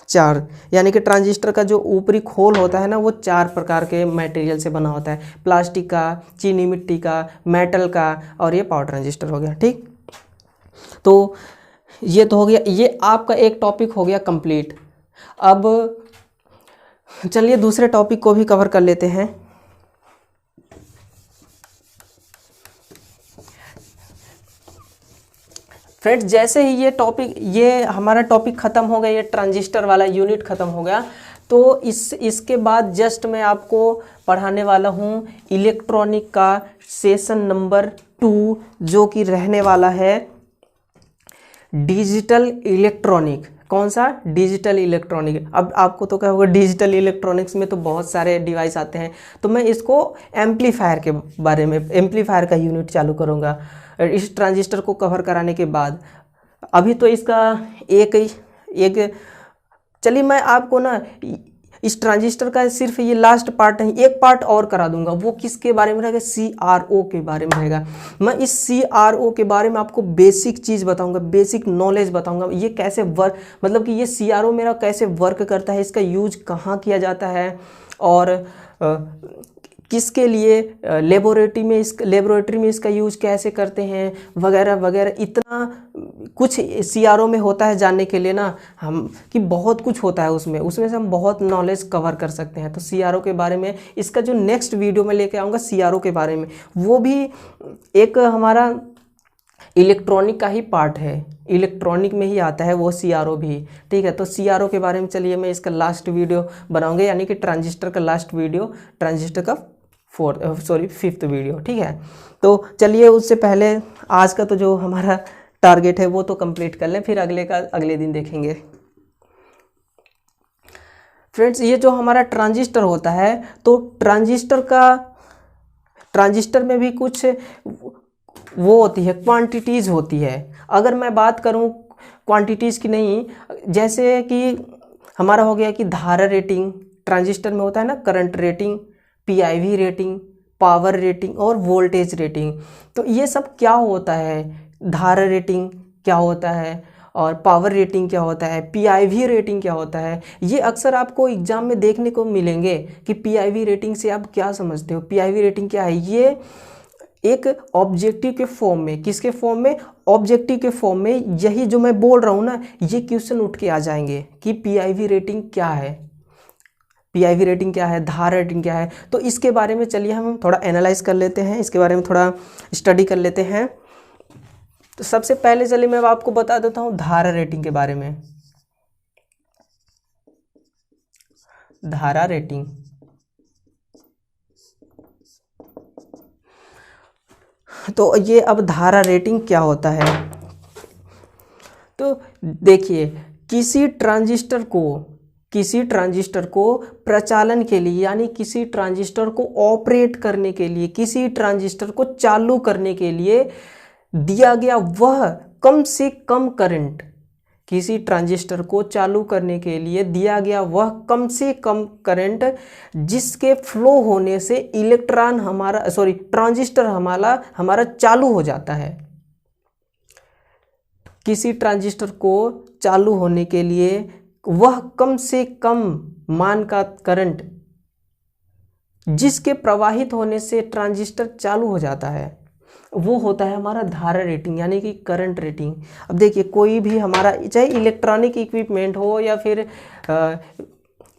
4। यानी कि ट्रांजिस्टर का जो ऊपरी खोल होता है ना, वो 4 प्रकार के मटेरियल से बना होता है। प्लास्टिक का, चीनी मिट्टी का, मेटल का, और ये पावर ट्रांजिस्टर हो गया। ठीक, तो ये तो हो गया, ये आपका एक टॉपिक हो गया कंप्लीट। अब चलिए दूसरे टॉपिक को भी कवर कर लेते हैं। फ्रेंड्स जैसे ही ये हमारा टॉपिक ख़त्म हो गया, ये ट्रांजिस्टर वाला यूनिट ख़त्म हो गया, तो इसके बाद जस्ट मैं आपको पढ़ाने वाला हूँ इलेक्ट्रॉनिक का सेशन नंबर 2, जो कि रहने वाला है डिजिटल इलेक्ट्रॉनिक। कौन सा? Digital electronic. अब आपको तो क्या होगा, डिजिटल इलेक्ट्रॉनिक्स में तो बहुत सारे डिवाइस आते हैं, तो मैं इसको एम्पलीफायर के बारे में, एम्पलीफायर का यूनिट चालू करूँगा इस ट्रांजिस्टर को कवर कराने के बाद। अभी तो इसका एक चलिए मैं आपको ना इस ट्रांजिस्टर का सिर्फ ये लास्ट पार्ट नहीं, एक पार्ट और करा दूंगा। वो किसके बारे में रहेगा? CRO के बारे में रहेगा। मैं इस CRO के बारे में आपको बेसिक चीज़ बताऊंगा, बेसिक नॉलेज बताऊंगा। ये कैसे वर्क, मतलब कि ये CRO मेरा कैसे वर्क करता है, इसका यूज कहाँ किया जाता है, और किसके लिए लेबोरेटरी में इसका यूज़ कैसे करते हैं, वगैरह वगैरह। इतना कुछ CRO में होता है जानने के लिए ना, हम कि बहुत कुछ होता है उसमें से हम बहुत नॉलेज कवर कर सकते हैं। तो CRO के बारे में इसका जो नेक्स्ट वीडियो में लेके आऊँगा CRO के बारे में, वो भी एक हमारा इलेक्ट्रॉनिक का ही पार्ट है, इलेक्ट्रॉनिक में ही आता है वो CRO भी। ठीक है, तो CRO के बारे में चलिए मैं इसका लास्ट वीडियो बनाऊंगा, यानी कि ट्रांजिस्टर का लास्ट वीडियो, ट्रांजिस्टर का 5th वीडियो। ठीक है, तो चलिए उससे पहले आज का तो जो हमारा टारगेट है वो तो कंप्लीट कर लें, फिर अगले दिन देखेंगे। फ्रेंड्स ये जो हमारा ट्रांजिस्टर होता है, तो ट्रांजिस्टर में भी कुछ वो होती है, क्वांटिटीज़ होती है। अगर मैं बात करूं क्वांटिटीज़ की नहीं, जैसे कि हमारा हो गया कि धारा रेटिंग, ट्रांजिस्टर में होता है ना, current rating, PIV rating, power rating और वोल्टेज रेटिंग। तो ये सब क्या होता है? धारा रेटिंग क्या होता है और पावर रेटिंग क्या होता है, PIV रेटिंग क्या होता है, ये अक्सर आपको एग्जाम में देखने को मिलेंगे कि PIV रेटिंग से आप क्या समझते हो, PIV रेटिंग क्या है। ये एक ऑब्जेक्टिव के फॉर्म में, किसके फॉर्म में? ऑब्जेक्टिव के फॉर्म में। यही जो मैं बोल रहा हूँ ना, ये क्वेश्चन उठ के आ जाएंगे कि PIV रेटिंग क्या है, PIV रेटिंग क्या है, धारा रेटिंग क्या है। तो इसके बारे में चलिए हम थोड़ा एनालाइज कर लेते हैं, इसके बारे में थोड़ा स्टडी कर लेते हैं। तो सबसे पहले चलिए मैं आपको बता देता हूँ धारा रेटिंग के बारे में। धारा रेटिंग, तो ये अब धारा रेटिंग क्या होता है? तो देखिए किसी ट्रांजिस्टर को प्रचालन के लिए यानी किसी ट्रांजिस्टर को ऑपरेट करने के लिए, किसी ट्रांजिस्टर को चालू करने के लिए दिया गया वह कम से कम करंट, किसी ट्रांजिस्टर को चालू करने के लिए दिया गया वह कम से कम करंट जिसके फ्लो होने से ट्रांजिस्टर हमारा चालू हो जाता है। किसी ट्रांजिस्टर को चालू होने के लिए वह कम से कम मान का करंट जिसके प्रवाहित होने से ट्रांजिस्टर चालू हो जाता है, वो होता है हमारा धारा रेटिंग यानी कि करंट रेटिंग। अब देखिए कोई भी हमारा चाहे इलेक्ट्रॉनिक इक्विपमेंट हो या फिर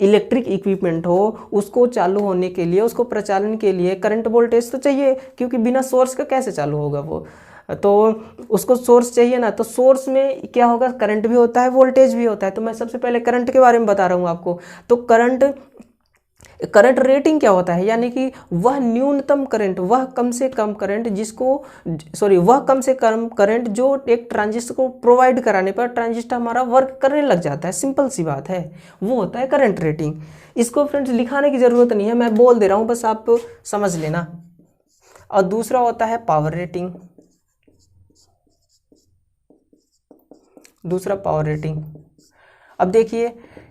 इलेक्ट्रिक इक्विपमेंट हो, उसको चालू होने के लिए, उसको प्रचालन के लिए करंट वोल्टेज तो चाहिए, क्योंकि बिना सोर्स का कैसे चालू होगा वो, तो उसको सोर्स चाहिए ना। तो सोर्स में क्या होगा, करंट भी होता है, वोल्टेज भी होता है। तो मैं सबसे पहले करंट के बारे में बता रहा हूँ आपको। तो करंट रेटिंग क्या होता है, यानी कि वह न्यूनतम करंट, वह कम से कम करंट जो एक ट्रांजिस्टर को प्रोवाइड कराने पर ट्रांजिस्टर हमारा वर्क करने लग जाता है, सिंपल सी बात है, वो होता है करंट रेटिंग। इसको फ्रेंड्स लिखाने की ज़रूरत नहीं है, मैं बोल दे रहा हूँ, बस आप समझ लेना। और दूसरा होता है पावर रेटिंग। दूसरा पावर रेटिंग। अब देखिए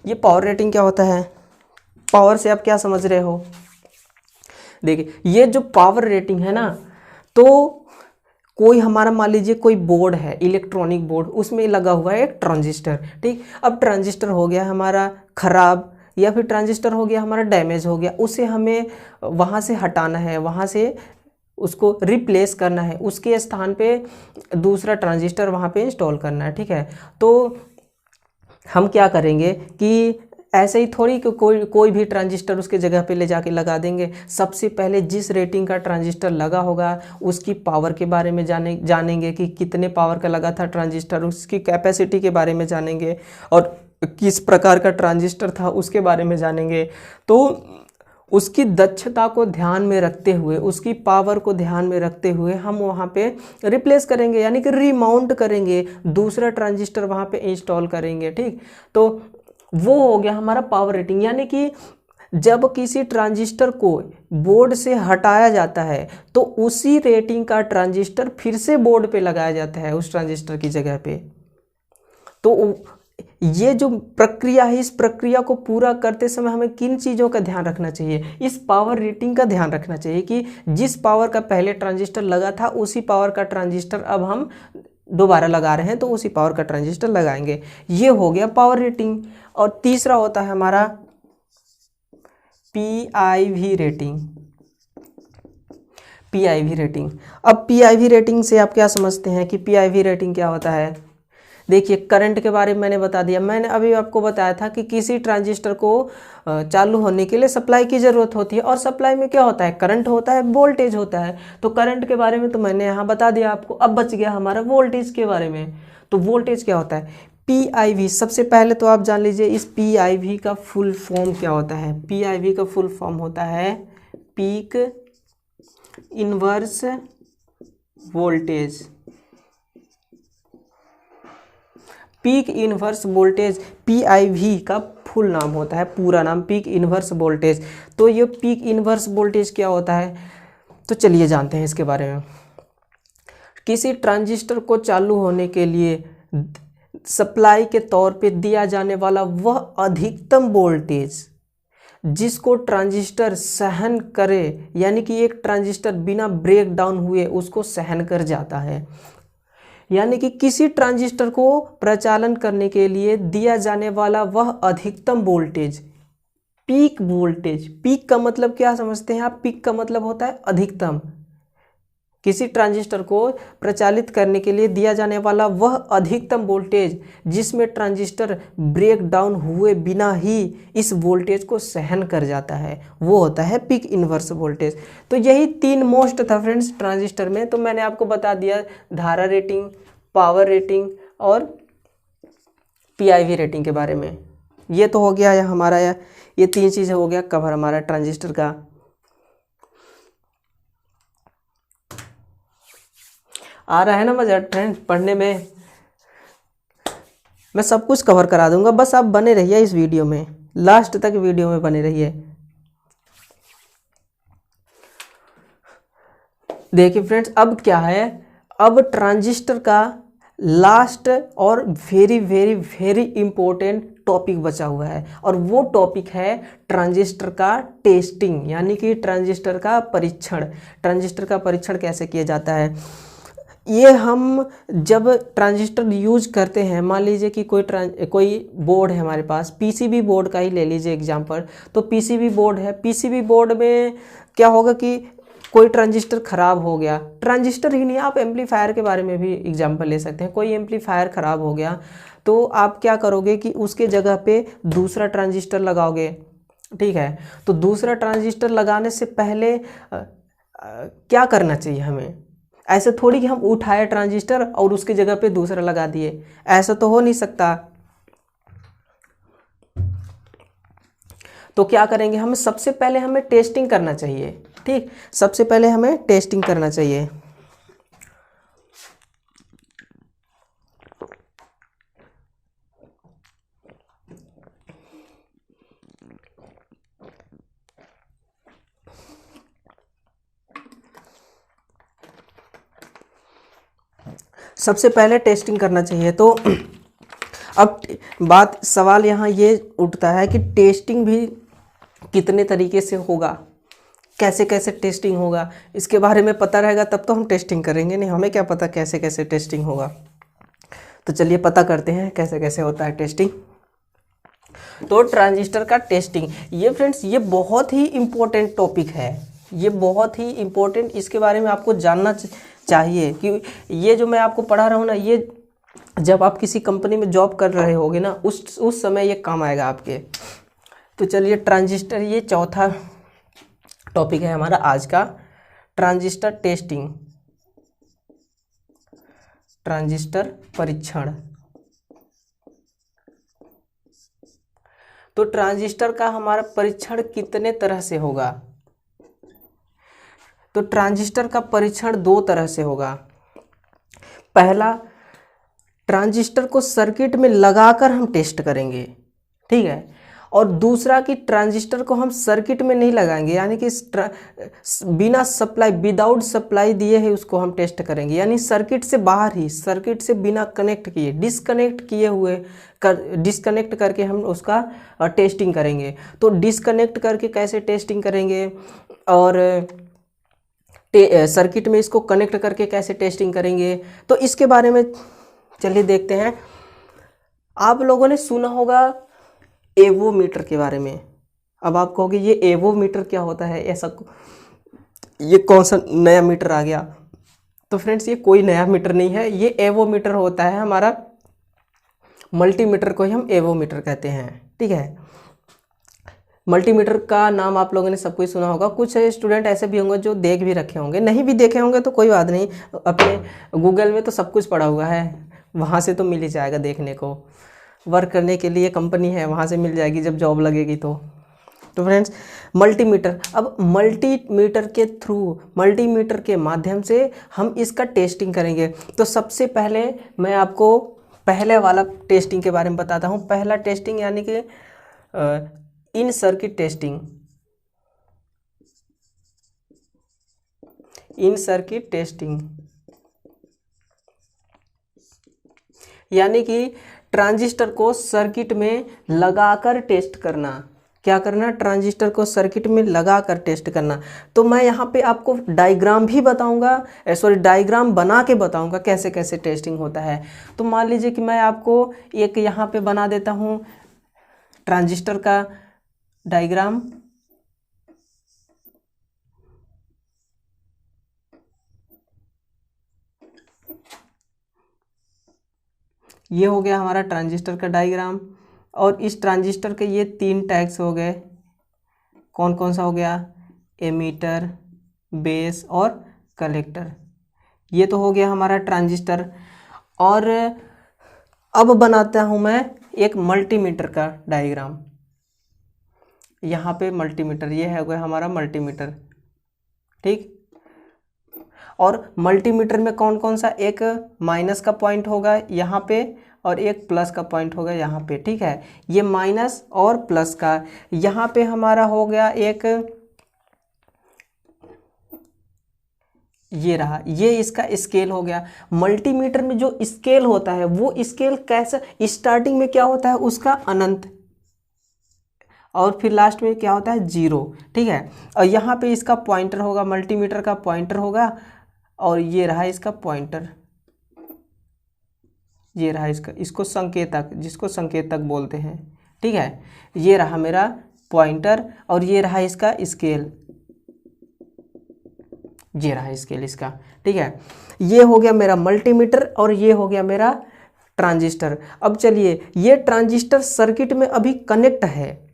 ये पावर रेटिंग क्या होता है, पावर से आप क्या समझ रहे हो। देखिए ये जो पावर रेटिंग है ना, तो कोई हमारा मान लीजिए कोई बोर्ड है, इलेक्ट्रॉनिक बोर्ड, उसमें लगा हुआ है एक ट्रांजिस्टर, ठीक। अब ट्रांजिस्टर हो गया हमारा खराब या फिर ट्रांजिस्टर हो गया हमारा डैमेज हो गया, उसे हमें वहाँ से हटाना है, वहाँ से उसको रिप्लेस करना है, उसके स्थान पे दूसरा ट्रांजिस्टर वहाँ पे इंस्टॉल करना है, ठीक है। तो हम क्या करेंगे कि ऐसे ही थोड़ी कि कोई भी ट्रांजिस्टर उसके जगह पे ले जाके लगा देंगे। सबसे पहले जिस रेटिंग का ट्रांजिस्टर लगा होगा उसकी पावर के बारे में जानेंगे कि कितने पावर का लगा था ट्रांजिस्टर, उसकी कैपेसिटी के बारे में जानेंगे और किस प्रकार का ट्रांजिस्टर था उसके बारे में जानेंगे। तो उसकी दक्षता को ध्यान में रखते हुए, उसकी पावर को ध्यान में रखते हुए हम वहाँ पे रिप्लेस करेंगे, यानी कि रीमाउंट करेंगे, दूसरा ट्रांजिस्टर वहाँ पे इंस्टॉल करेंगे, ठीक। तो वो हो गया हमारा पावर रेटिंग। यानी कि जब किसी ट्रांजिस्टर को बोर्ड से हटाया जाता है तो उसी रेटिंग का ट्रांजिस्टर फिर से बोर्ड पे लगाया जाता है उस ट्रांजिस्टर की जगह पे। तो ये जो प्रक्रिया है, इस प्रक्रिया को पूरा करते समय हमें किन चीज़ों का ध्यान रखना चाहिए, इस पावर रेटिंग का ध्यान रखना चाहिए कि जिस पावर का पहले ट्रांजिस्टर लगा था उसी पावर का ट्रांजिस्टर अब हम दोबारा लगा रहे हैं तो उसी पावर का ट्रांजिस्टर लगाएंगे। ये हो गया पावर रेटिंग। और तीसरा होता है हमारा PIV रेटिंग। PIV rating. अब PIV रेटिंग से आप क्या समझते हैं कि PIV रेटिंग क्या होता है। देखिए करंट के बारे में मैंने बता दिया, मैंने अभी आपको बताया था कि किसी ट्रांजिस्टर को चालू होने के लिए सप्लाई की ज़रूरत होती है, और सप्लाई में क्या होता है, करंट होता है, वोल्टेज होता है। तो करंट के बारे में तो मैंने यहाँ बता दिया आपको। अब बच गया हमारा वोल्टेज के बारे में। तो वोल्टेज क्या होता है, PIV। सबसे पहले तो आप जान लीजिए इस PIV का फुल फॉर्म क्या होता है। PIV का फुल फॉर्म होता है peak inverse voltage. Peak inverse voltage PIV का फुल नाम होता है, पूरा नाम पीक इनवर्स वोल्टेज। तो ये पीक इनवर्स वोल्टेज क्या होता है, तो चलिए जानते हैं इसके बारे में। किसी ट्रांजिस्टर को चालू होने के लिए सप्लाई के तौर पे दिया जाने वाला वह अधिकतम वोल्टेज जिसको ट्रांजिस्टर सहन करे, यानी कि एक ट्रांजिस्टर बिना ब्रेक डाउन हुए उसको सहन कर जाता है। यानी कि किसी ट्रांजिस्टर को प्रचालन करने के लिए दिया जाने वाला वह अधिकतम वोल्टेज, पीक वोल्टेज। पीक का मतलब क्या समझते हैं आप, पीक का मतलब होता है अधिकतम। किसी ट्रांजिस्टर को प्रचालित करने के लिए दिया जाने वाला वह अधिकतम वोल्टेज जिसमें ट्रांजिस्टर ब्रेक डाउन हुए बिना ही इस वोल्टेज को सहन कर जाता है, वो होता है पीक इनवर्स वोल्टेज। तो यही तीन मोस्ट था फ्रेंड्स ट्रांजिस्टर में। तो मैंने आपको बता दिया धारा रेटिंग, पावर रेटिंग और PIV रेटिंग के बारे में। ये तो हो गया हमारा, ये तीन चीज़ हो गया कवर हमारा ट्रांजिस्टर का। आ रहा है ना मजा फ्रेंड पढ़ने में। मैं सब कुछ कवर करा दूंगा, बस आप बने रहिए इस वीडियो में, लास्ट तक वीडियो में बने रहिए। देखिए फ्रेंड्स, अब क्या है, अब ट्रांजिस्टर का लास्ट और very very very important topic बचा हुआ है, और वो टॉपिक है ट्रांजिस्टर का टेस्टिंग, यानी कि ट्रांजिस्टर का परीक्षण। ट्रांजिस्टर का परीक्षण कैसे किया जाता है, ये हम जब ट्रांजिस्टर यूज करते हैं, मान लीजिए कि कोई बोर्ड है हमारे पास, पीसीबी बोर्ड का ही ले लीजिए एग्जांपल। तो पीसीबी बोर्ड है, पीसीबी बोर्ड में क्या होगा कि कोई ट्रांजिस्टर ख़राब हो गया, ट्रांजिस्टर ही नहीं, आप एम्पलीफायर के बारे में भी एग्जांपल ले सकते हैं। कोई एम्पलीफायर ख़राब हो गया तो आप क्या करोगे कि उसके जगह पे दूसरा ट्रांजिस्टर लगाओगे, ठीक है। तो दूसरा ट्रांजिस्टर लगाने से पहले क्या करना चाहिए हमें, ऐसे थोड़ी कि हम उठाए ट्रांजिस्टर और उसकी जगह पे दूसरा लगा दिए, ऐसा तो हो नहीं सकता। तो क्या करेंगे, हमें सबसे पहले हमें टेस्टिंग करना चाहिए, ठीक। सबसे पहले हमें टेस्टिंग करना चाहिए। सबसे पहले टेस्टिंग करना चाहिए। तो अब सवाल यहाँ ये उठता है कि टेस्टिंग भी कितने तरीके से होगा, कैसे कैसे टेस्टिंग होगा, इसके बारे में पता रहेगा तब तो हम टेस्टिंग करेंगे, नहीं हमें क्या पता कैसे कैसे टेस्टिंग होगा। तो चलिए पता करते हैं कैसे कैसे होता है टेस्टिंग। तो ट्रांजिस्टर का टेस्टिंग, ये फ्रेंड्स ये बहुत ही इम्पोर्टेंट टॉपिक है, ये बहुत ही इम्पोर्टेंट, इसके बारे में आपको जानना चाहिए कि ये जो मैं आपको पढ़ा रहा हूँ ना, ये जब आप किसी कंपनी में जॉब कर रहे होगे ना, उस समय ये काम आएगा आपके। तो चलिए ट्रांजिस्टर, ये चौथा टॉपिक है हमारा आज का, ट्रांजिस्टर टेस्टिंग, ट्रांजिस्टर परीक्षण। तो ट्रांजिस्टर का हमारा परीक्षण कितने तरह से होगा, तो ट्रांजिस्टर का परीक्षण दो तरह से होगा। पहला, ट्रांजिस्टर को सर्किट में लगाकर हम टेस्ट करेंगे, ठीक है। और दूसरा कि ट्रांजिस्टर को हम सर्किट में नहीं लगाएंगे, यानी कि बिना सप्लाई, विदाउट सप्लाई दिए ही उसको हम टेस्ट करेंगे, यानी सर्किट से बाहर ही, सर्किट से बिना कनेक्ट किए, डिस्कनेक्ट करके हम उसका टेस्टिंग करेंगे। तो डिस्कनेक्ट करके कैसे टेस्टिंग करेंगे, और सर्किट में इसको कनेक्ट करके कैसे टेस्टिंग करेंगे, तो इसके बारे में चलिए देखते हैं। आप लोगों ने सुना होगा एवोमीटर के बारे में। अब आप कहोगे ये एवोमीटर क्या होता है, ऐसा ये कौन सा नया मीटर आ गया। तो फ्रेंड्स ये कोई नया मीटर नहीं है, ये एवोमीटर होता है हमारा, मल्टीमीटर को ही हम एवोमीटर कहते हैं, ठीक है। मल्टीमीटर का नाम आप लोगों ने सब कुछ सुना होगा, कुछ स्टूडेंट ऐसे भी होंगे जो देख भी रखे होंगे, नहीं भी देखे होंगे तो कोई बात नहीं, अपने गूगल में तो सब कुछ पड़ा हुआ है, वहाँ से तो मिल ही जाएगा देखने को, वर्क करने के लिए कंपनी है वहाँ से मिल जाएगी जब जॉब लगेगी तो फ्रेंड्स मल्टीमीटर, अब मल्टीमीटर के थ्रू, मल्टीमीटर के माध्यम से हम इसका टेस्टिंग करेंगे। तो सबसे पहले मैं आपको पहले वाला टेस्टिंग के बारे में बताता हूँ। पहला टेस्टिंग यानी कि इन सर्किट टेस्टिंग, इन सर्किट टेस्टिंग यानी कि ट्रांजिस्टर को सर्किट में लगाकर टेस्ट करना। क्या करना, ट्रांजिस्टर को सर्किट में लगाकर टेस्ट करना। तो मैं यहाँ पे आपको डायग्राम भी बताऊंगा, डायग्राम बना के बताऊंगा कैसे कैसे टेस्टिंग होता है। तो मान लीजिए कि मैं आपको एक यहाँ पे बना देता हूँ ट्रांजिस्टर का डायग्राम। ये हो गया हमारा ट्रांजिस्टर का डायग्राम, और इस ट्रांजिस्टर के ये तीन टैग्स हो गए, कौन कौन सा हो गया, एमीटर, बेस और कलेक्टर। ये तो हो गया हमारा ट्रांजिस्टर। और अब बनाता हूँ मैं एक मल्टीमीटर का डायग्राम। यहाँ पे मल्टीमीटर, ये है गया हमारा मल्टीमीटर, ठीक। और मल्टीमीटर में कौन कौन सा, एक माइनस का पॉइंट होगा यहाँ पे, और एक प्लस का पॉइंट होगा यहाँ पे, ठीक है। ये माइनस और प्लस का, यहाँ पे हमारा हो गया एक, ये रहा, ये इसका स्केल हो गया। मल्टीमीटर में जो स्केल होता है वो स्केल कैसा, स्टार्टिंग में क्या होता है उसका अनंत, और फिर लास्ट में क्या होता है 0, ठीक है। और यहाँ पे इसका पॉइंटर होगा, मल्टीमीटर का पॉइंटर होगा, और ये रहा इसका पॉइंटर, ये रहा इसका, इसको संकेतक, जिसको संकेतक बोलते हैं, ठीक है। ये रहा मेरा पॉइंटर, और ये रहा इसका स्केल, ये रहा स्केल इसका, ठीक है। ये हो गया मेरा मल्टीमीटर और ये हो गया मेरा ट्रांजिस्टर। अब चलिए, ये ट्रांजिस्टर सर्किट में अभी कनेक्ट है,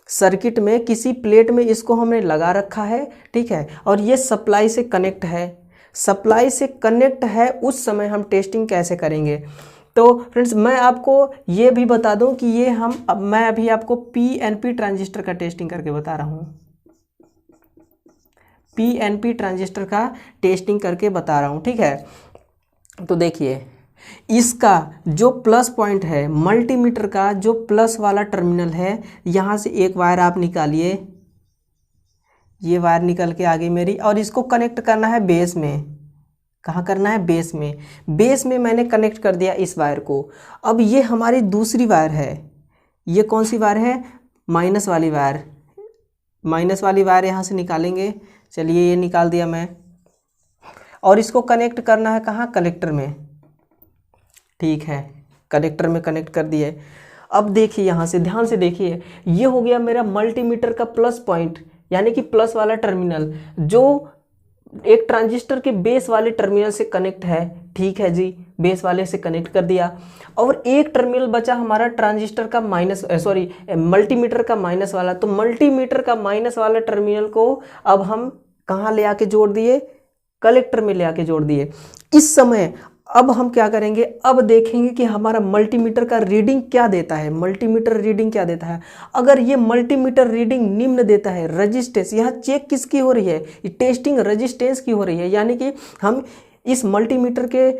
सर्किट में किसी प्लेट में इसको हमने लगा रखा है, ठीक है। और ये सप्लाई से कनेक्ट है, सप्लाई से कनेक्ट है। उस समय हम टेस्टिंग कैसे करेंगे, तो फ्रेंड्स मैं आपको ये भी बता दूं कि ये मैं अभी आपको पीएनपी ट्रांजिस्टर का टेस्टिंग करके बता रहा हूँ, पीएनपी ट्रांजिस्टर का टेस्टिंग करके बता रहा हूँ, ठीक है। तो देखिए, इसका जो प्लस पॉइंट है, मल्टीमीटर का जो प्लस वाला टर्मिनल है, यहाँ से एक वायर आप निकालिए, ये वायर निकल के आ गई मेरी, और इसको कनेक्ट करना है बेस में। कहाँ करना है, बेस में। बेस में मैंने कनेक्ट कर दिया इस वायर को। अब ये हमारी दूसरी वायर है, ये कौन सी वायर है, माइनस वाली वायर, माइनस वाली वायर यहाँ से निकालेंगे। चलिए ये निकाल दिया मैं, और इसको कनेक्ट करना है कहाँ, कलेक्टर में, ठीक है, कलेक्टर में कनेक्ट कर दिए। अब देखिए यहाँ से ध्यान से देखिए, ये हो गया मेरा मल्टीमीटर का प्लस पॉइंट, यानी कि प्लस वाला टर्मिनल जो एक ट्रांजिस्टर के बेस वाले टर्मिनल से कनेक्ट है, ठीक है जी, बेस वाले से कनेक्ट कर दिया। और एक टर्मिनल बचा हमारा ट्रांजिस्टर का माइनस, सॉरी मल्टीमीटर का माइनस वाला। तो मल्टीमीटर का माइनस वाला टर्मिनल को अब हम कहाँ ले आके जोड़ दिए, कलेक्टर में ले आके जोड़ दिए। इस समय अब हम क्या करेंगे, अब देखेंगे कि हमारा मल्टीमीटर का रीडिंग क्या देता है, मल्टीमीटर रीडिंग क्या देता है। अगर ये मल्टीमीटर रीडिंग निम्न देता है, रजिस्टेंस, यहाँ चेक किसकी हो रही है, ये टेस्टिंग रजिस्टेंस की हो रही है, यानी कि हम इस मल्टीमीटर के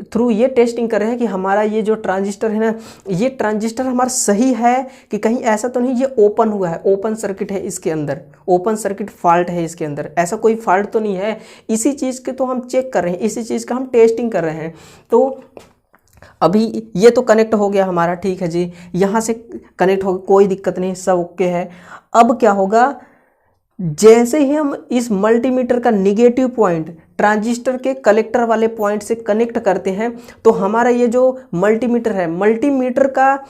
थ्रू ये टेस्टिंग कर रहे हैं कि हमारा ये जो ट्रांजिस्टर है ना, ये ट्रांजिस्टर हमारा सही है कि कहीं ऐसा तो नहीं ये ओपन हुआ है, ओपन सर्किट है इसके अंदर, ओपन सर्किट फॉल्ट है इसके अंदर, ऐसा कोई फॉल्ट तो नहीं है। इसी चीज़ के तो हम चेक कर रहे हैं, इसी चीज़ का हम टेस्टिंग कर रहे हैं। तो अभी ये तो कनेक्ट हो गया हमारा, ठीक है जी, यहाँ से कनेक्ट हो, कोई दिक्कत नहीं, सब ओके है। अब क्या होगा, जैसे ही हम इस मल्टीमीटर का निगेटिव पॉइंट ट्रांजिस्टर के कलेक्टर वाले पॉइंट से कनेक्ट करते हैं, तो हमारा ये जो मल्टीमीटर है, मल्टीमीटर का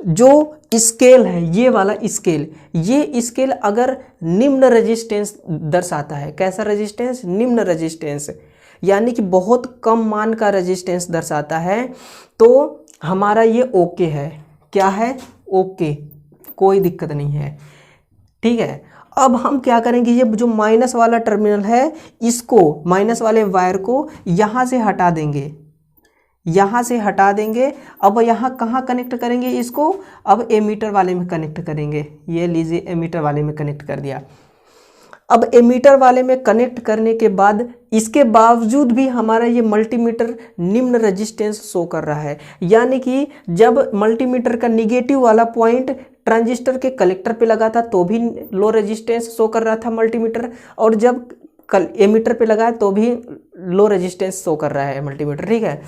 जो स्केल है, ये वाला स्केल, ये स्केल अगर निम्न रेजिस्टेंस दर्शाता है, कैसा रेजिस्टेंस, निम्न रेजिस्टेंस, यानी कि बहुत कम मान का रेजिस्टेंस दर्शाता है, तो हमारा ये ओके है। क्या है, ओके, कोई दिक्कत नहीं है, ठीक है। अब हम क्या करेंगे, ये जो माइनस वाला टर्मिनल है, इसको, माइनस वाले वायर को यहाँ से हटा देंगे, यहाँ से हटा देंगे। अब यहाँ कहाँ कनेक्ट करेंगे इसको, अब एमीटर वाले में कनेक्ट करेंगे। ये लीजिए, एमीटर वाले में कनेक्ट कर दिया। अब एमीटर वाले में कनेक्ट करने के बाद, इसके बावजूद भी हमारा ये मल्टीमीटर निम्न रेजिस्टेंस शो कर रहा है, यानी कि जब मल्टीमीटर का निगेटिव वाला पॉइंट ट्रांजिस्टर के कलेक्टर पे लगा था तो भी लो रेजिस्टेंस शो कर रहा था मल्टीमीटर, और जब एमीटर पे लगा तो भी लो रेजिस्टेंस शो कर रहा है मल्टीमीटर, ठीक है।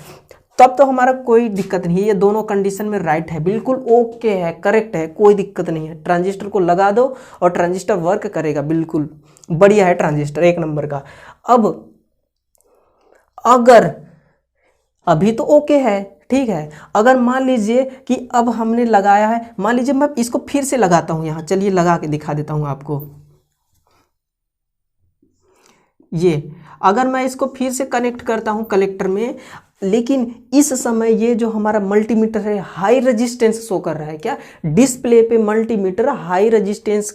तब तो हमारा कोई दिक्कत नहीं है, ये दोनों कंडीशन में राइट है, बिल्कुल ओके है, करेक्ट है, कोई दिक्कत नहीं है। ट्रांजिस्टर को लगा दो और ट्रांजिस्टर वर्क करेगा, बिल्कुल बढ़िया है ट्रांजिस्टर, एक नंबर का। अब अगर अभी तो ओके है, ठीक है, अगर मान लीजिए कि अब हमने लगाया है, मान लीजिए मैं इसको फिर से लगाता हूं यहाँ, चलिए लगा के दिखा देता हूं आपको। ये अगर मैं इसको फिर से कनेक्ट करता हूं कलेक्टर में, लेकिन इस समय ये जो हमारा मल्टीमीटर है हाई रेजिस्टेंस शो कर रहा है, क्या डिस्प्ले पे मल्टीमीटर हाई रेजिस्टेंस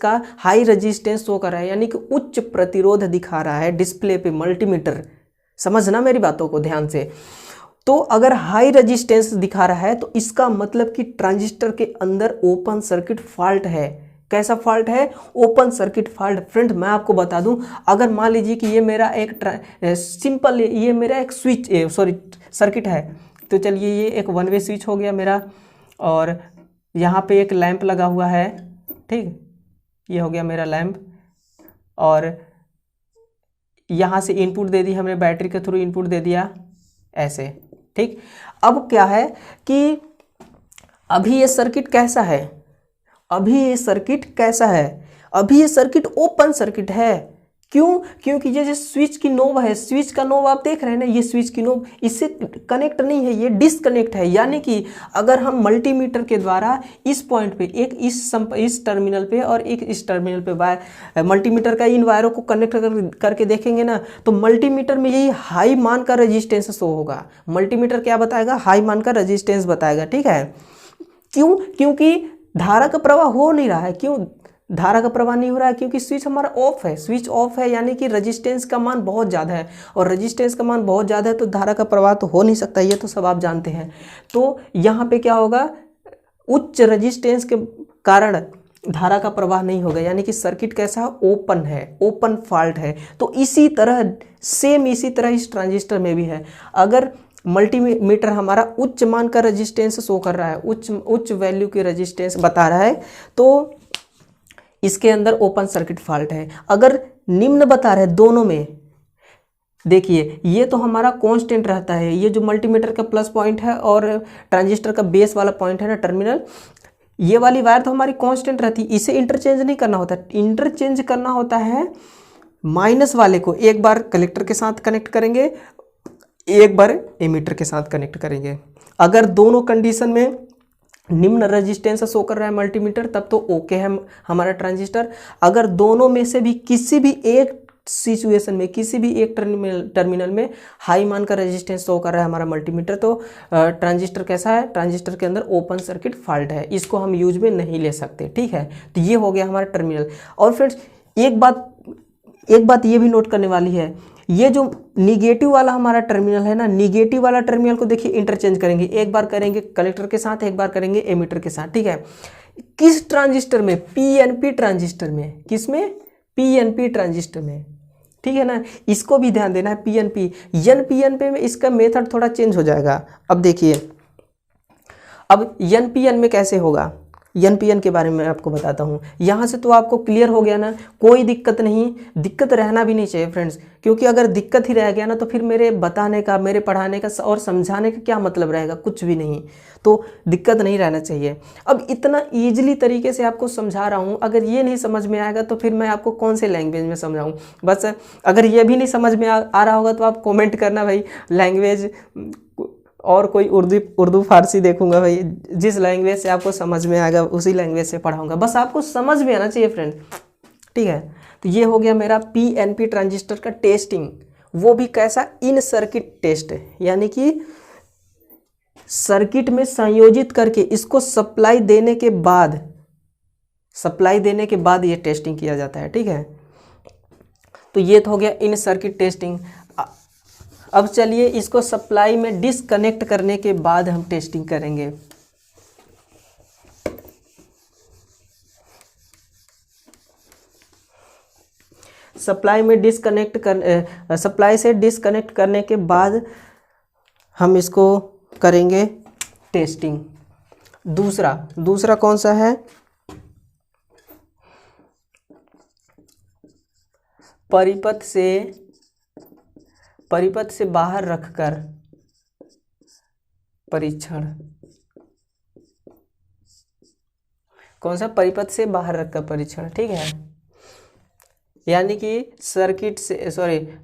शो कर रहा है, यानी कि उच्च प्रतिरोध दिखा रहा है डिस्प्ले पे मल्टीमीटर। समझना मेरी बातों को ध्यान से। तो अगर हाई रेजिस्टेंस दिखा रहा है तो इसका मतलब कि ट्रांजिस्टर के अंदर ओपन सर्किट फॉल्ट है। कैसा फॉल्ट है, ओपन सर्किट फॉल्ट। फ्रेंड मैं आपको बता दूं, अगर मान लीजिए कि ये मेरा एक सिंपल, ये मेरा एक स्विच सर्किट है, तो चलिए ये एक वन वे स्विच हो गया मेरा, और यहाँ पे एक लैंप लगा हुआ है, ठीक, ये हो गया मेरा लैंप, और यहाँ से इनपुट दे दी हमने, बैटरी के थ्रू इनपुट दे दिया ऐसे, ठीक। अब क्या है कि अभी ये सर्किट कैसा है, अभी ये सर्किट कैसा है, अभी ये सर्किट ओपन सर्किट है। क्यों? क्योंकि ये जो स्विच की नोब है, स्विच का नोब आप देख रहे हैं ना, ये स्विच की नोब इससे कनेक्ट नहीं है, ये डिसकनेक्ट है। यानी कि अगर हम मल्टीमीटर के द्वारा इस पॉइंट पे, एक इस टर्मिनल पे और एक इस टर्मिनल पे वायर, मल्टीमीटर का इन वायरों को कनेक्ट करके देखेंगे ना, तो मल्टीमीटर में यही हाई मान का रेजिस्टेंस शो होगा। मल्टीमीटर क्या बताएगा? हाई मान का रेजिस्टेंस बताएगा, ठीक है। क्यों? क्योंकि धारा का प्रवाह हो नहीं रहा है। क्यों धारा का प्रवाह नहीं हो रहा है? क्योंकि स्विच हमारा ऑफ है, स्विच ऑफ है, यानी कि रेजिस्टेंस का मान बहुत ज़्यादा है, और रेजिस्टेंस का मान बहुत ज़्यादा है तो धारा का प्रवाह तो हो नहीं सकता, ये तो सब आप जानते हैं। तो यहाँ पे क्या होगा, उच्च रेजिस्टेंस के कारण धारा का प्रवाह नहीं होगा, यानी कि सर्किट कैसा है? ओपन है, ओपन फॉल्ट है। तो इसी तरह सेम इसी तरह इस ट्रांजिस्टर में भी है। अगर मल्टीमीटर हमारा उच्च मान का रेजिस्टेंस शो कर रहा है, उच्च वैल्यू की रेजिस्टेंस बता रहा है, तो इसके अंदर ओपन सर्किट फॉल्ट है। अगर निम्न बता रहे दोनों में, देखिए ये तो हमारा कांस्टेंट रहता है, ये जो मल्टीमीटर का प्लस पॉइंट है और ट्रांजिस्टर का बेस वाला पॉइंट है ना, टर्मिनल, ये वाली वायर तो हमारी कांस्टेंट रहती है, इसे इंटरचेंज नहीं करना होता। इंटरचेंज करना होता है माइनस वाले को, एक बार कलेक्टर के साथ कनेक्ट करेंगे, एक बार एमीटर के साथ कनेक्ट करेंगे। अगर दोनों कंडीशन में निम्न रेजिस्टेंस शो कर रहा है मल्टीमीटर, तब तो ओके है हमारा ट्रांजिस्टर। अगर दोनों में से भी किसी भी एक सिचुएशन में, किसी भी एक टर्मिनल में हाई मान का रेजिस्टेंस शो कर रहा है हमारा मल्टीमीटर, तो ट्रांजिस्टर कैसा है? ट्रांजिस्टर के अंदर ओपन सर्किट फॉल्ट है, इसको हम यूज में नहीं ले सकते, ठीक है। तो ये हो गया हमारा टर्मिनल। और फ्रेंड्स एक बात ये भी नोट करने वाली है, ये जो निगेटिव वाला हमारा टर्मिनल है ना, निगेटिव वाला टर्मिनल को देखिए इंटरचेंज करेंगे, एक बार करेंगे कलेक्टर के साथ, एक बार करेंगे एमीटर के साथ, ठीक है। किस ट्रांजिस्टर में? पीएनपी ट्रांजिस्टर में। किसमें? पीएनपी ट्रांजिस्टर में, ठीक है ना। इसको भी ध्यान देना है, पीएनपी। एनपीएन में इसका मेथड थोड़ा चेंज हो जाएगा। अब देखिए, अब एनपीएन में कैसे होगा, एनपीएन के बारे में आपको बताता हूँ। यहाँ से तो आपको क्लियर हो गया ना, कोई दिक्कत नहीं, दिक्कत रहना भी नहीं चाहिए फ्रेंड्स, क्योंकि अगर दिक्कत ही रह गया ना तो फिर मेरे बताने का, मेरे पढ़ाने का और समझाने का क्या मतलब रहेगा? कुछ भी नहीं। तो दिक्कत नहीं रहना चाहिए। अब इतना ईजिली तरीके से आपको समझा रहा हूँ, अगर ये नहीं समझ में आएगा तो फिर मैं आपको कौन से लैंग्वेज में समझाऊँ? बस अगर ये भी नहीं समझ में आ रहा होगा तो आप कॉमेंट करना भाई, लैंग्वेज और कोई उर्दू फारसी देखूंगा भाई, जिस लैंग्वेज से आपको समझ में आएगा उसी लैंग्वेज से पढ़ाऊंगा, बस आपको समझ में आना चाहिए फ्रेंड, ठीक है। तो ये हो गया मेरा पीएनपी ट्रांजिस्टर का टेस्टिंग, वो भी कैसा? इन सर्किट टेस्ट, यानी कि सर्किट में संयोजित करके इसको सप्लाई देने के बाद ये टेस्टिंग किया जाता है, ठीक है। तो ये तो हो गया इन सर्किट टेस्टिंग। अब चलिए इसको सप्लाई में डिसकनेक्ट करने के बाद हम टेस्टिंग करेंगे। सप्लाई से डिसकनेक्ट करने के बाद हम इसको करेंगे टेस्टिंग। दूसरा कौन सा है? परिपथ से बाहर रखकर परीक्षण। कौन सा? परिपथ से बाहर रखकर परीक्षण, ठीक है। यानी कि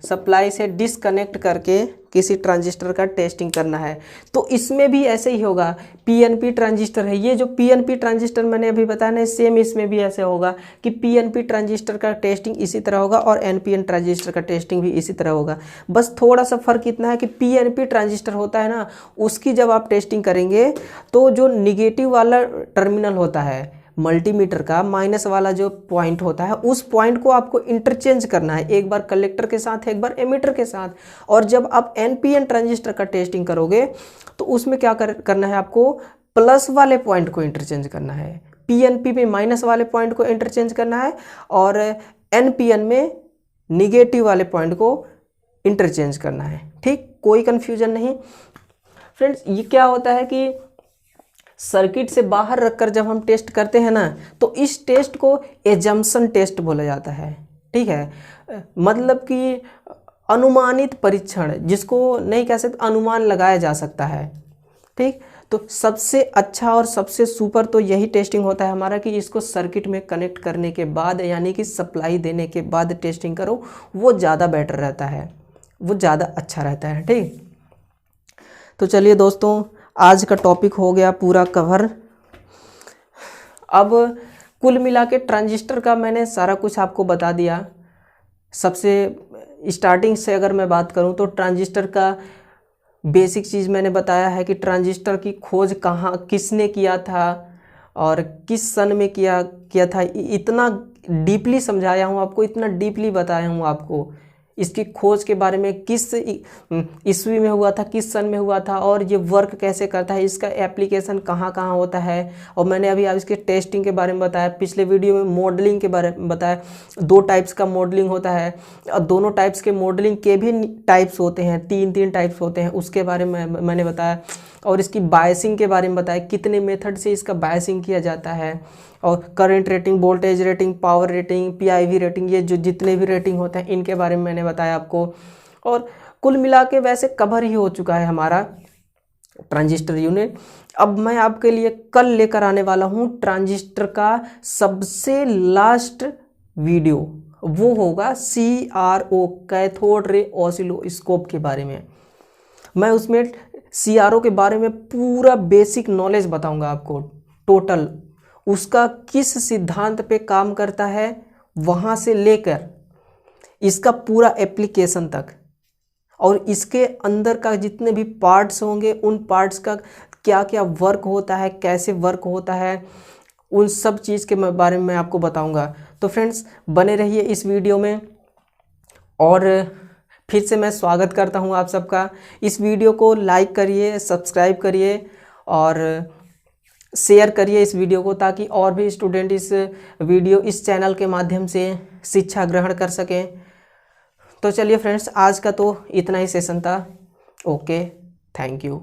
सप्लाई से डिसकनेक्ट करके किसी ट्रांजिस्टर का टेस्टिंग करना है। तो इसमें भी ऐसे ही होगा, पीएनपी ट्रांजिस्टर है, ये जो पीएनपी ट्रांजिस्टर मैंने अभी बताया ना, सेम इसमें भी ऐसे होगा कि पीएनपी ट्रांजिस्टर का टेस्टिंग इसी तरह होगा और एनपीएन ट्रांजिस्टर का टेस्टिंग भी इसी तरह होगा। बस थोड़ा सा फर्क इतना है कि पीएनपी ट्रांजिस्टर होता है ना, उसकी जब आप टेस्टिंग करेंगे तो जो निगेटिव वाला टर्मिनल होता है मल्टीमीटर का, माइनस वाला जो पॉइंट होता है, उस पॉइंट को आपको इंटरचेंज करना है, एक बार कलेक्टर के साथ, एक बार एमीटर के साथ। और जब आप एनपीएन ट्रांजिस्टर का टेस्टिंग करोगे तो उसमें क्या करना है? आपको प्लस वाले पॉइंट को इंटरचेंज करना है, पीएनपी में माइनस वाले पॉइंट को इंटरचेंज करना है और एनपीएन में निगेटिव वाले पॉइंट को इंटरचेंज करना है, ठीक। कोई कंफ्यूजन नहीं फ्रेंड्स ये क्या होता है कि सर्किट से बाहर रखकर जब हम टेस्ट करते हैं ना, तो इस टेस्ट को एजम्पशन टेस्ट बोला जाता है। ठीक है, मतलब कि अनुमानित परीक्षण, जिसको नहीं कह सकते, अनुमान लगाया जा सकता है। ठीक, तो सबसे अच्छा और सबसे सुपर तो यही टेस्टिंग होता है हमारा कि इसको सर्किट में कनेक्ट करने के बाद, यानी कि सप्लाई देने के बाद टेस्टिंग करो, वो ज़्यादा बेटर रहता है, वो ज़्यादा अच्छा रहता है। ठीक, तो चलिए दोस्तों, आज का टॉपिक हो गया पूरा कवर। अब कुल मिला के ट्रांजिस्टर का मैंने सारा कुछ आपको बता दिया। सबसे स्टार्टिंग से अगर मैं बात करूं तो ट्रांजिस्टर का बेसिक चीज़ मैंने बताया है कि ट्रांजिस्टर की खोज कहाँ, किसने किया था और किस सन में किया था। इतना डीपली समझाया हूँ आपको, इतना डीपली बताया हूँ आपको इसकी खोज के बारे में, किस ईस्वी में हुआ था, किस सन में हुआ था, और ये वर्क कैसे करता है, इसका एप्लीकेशन कहाँ कहाँ होता है। और मैंने अभी आप इसके टेस्टिंग के बारे में बताया, पिछले वीडियो में मॉडलिंग के बारे में बताया। 2 टाइप्स का मॉडलिंग होता है और दोनों टाइप्स के मॉडलिंग के भी टाइप्स होते हैं, 3 टाइप्स होते हैं, उसके बारे में मैंने बताया। और इसकी बायसिंग के बारे में बताया, कितने मेथड से इसका बायसिंग किया जाता है, और current rating, voltage rating, power rating, PIV rating, ये जो जितने भी रेटिंग होते हैं इनके बारे में मैंने बताया आपको। और कुल मिला के वैसे कवर ही हो चुका है हमारा ट्रांजिस्टर यूनिट। अब मैं आपके लिए कल लेकर आने वाला हूँ ट्रांजिस्टर का सबसे लास्ट वीडियो, वो होगा CRO, कैथोड रे ऑसिलोस्कोप के बारे में। मैं उसमें CRO के बारे में पूरा बेसिक नॉलेज बताऊंगा आपको, टोटल उसका किस सिद्धांत पे काम करता है, वहाँ से लेकर इसका पूरा एप्लीकेशन तक, और इसके अंदर का जितने भी पार्ट्स होंगे उन पार्ट्स का क्या क्या वर्क होता है, कैसे वर्क होता है, उन सब चीज़ के बारे में मैं आपको बताऊंगा। तो फ्रेंड्स बने रहिए इस वीडियो में, और फिर से मैं स्वागत करता हूं आप सबका। इस वीडियो को लाइक करिए, सब्सक्राइब करिए और शेयर करिए इस वीडियो को, ताकि और भी स्टूडेंट इस चैनल के माध्यम से शिक्षा ग्रहण कर सकें। तो चलिए फ्रेंड्स, आज का तो इतना ही सेशन था। Okay, thank you.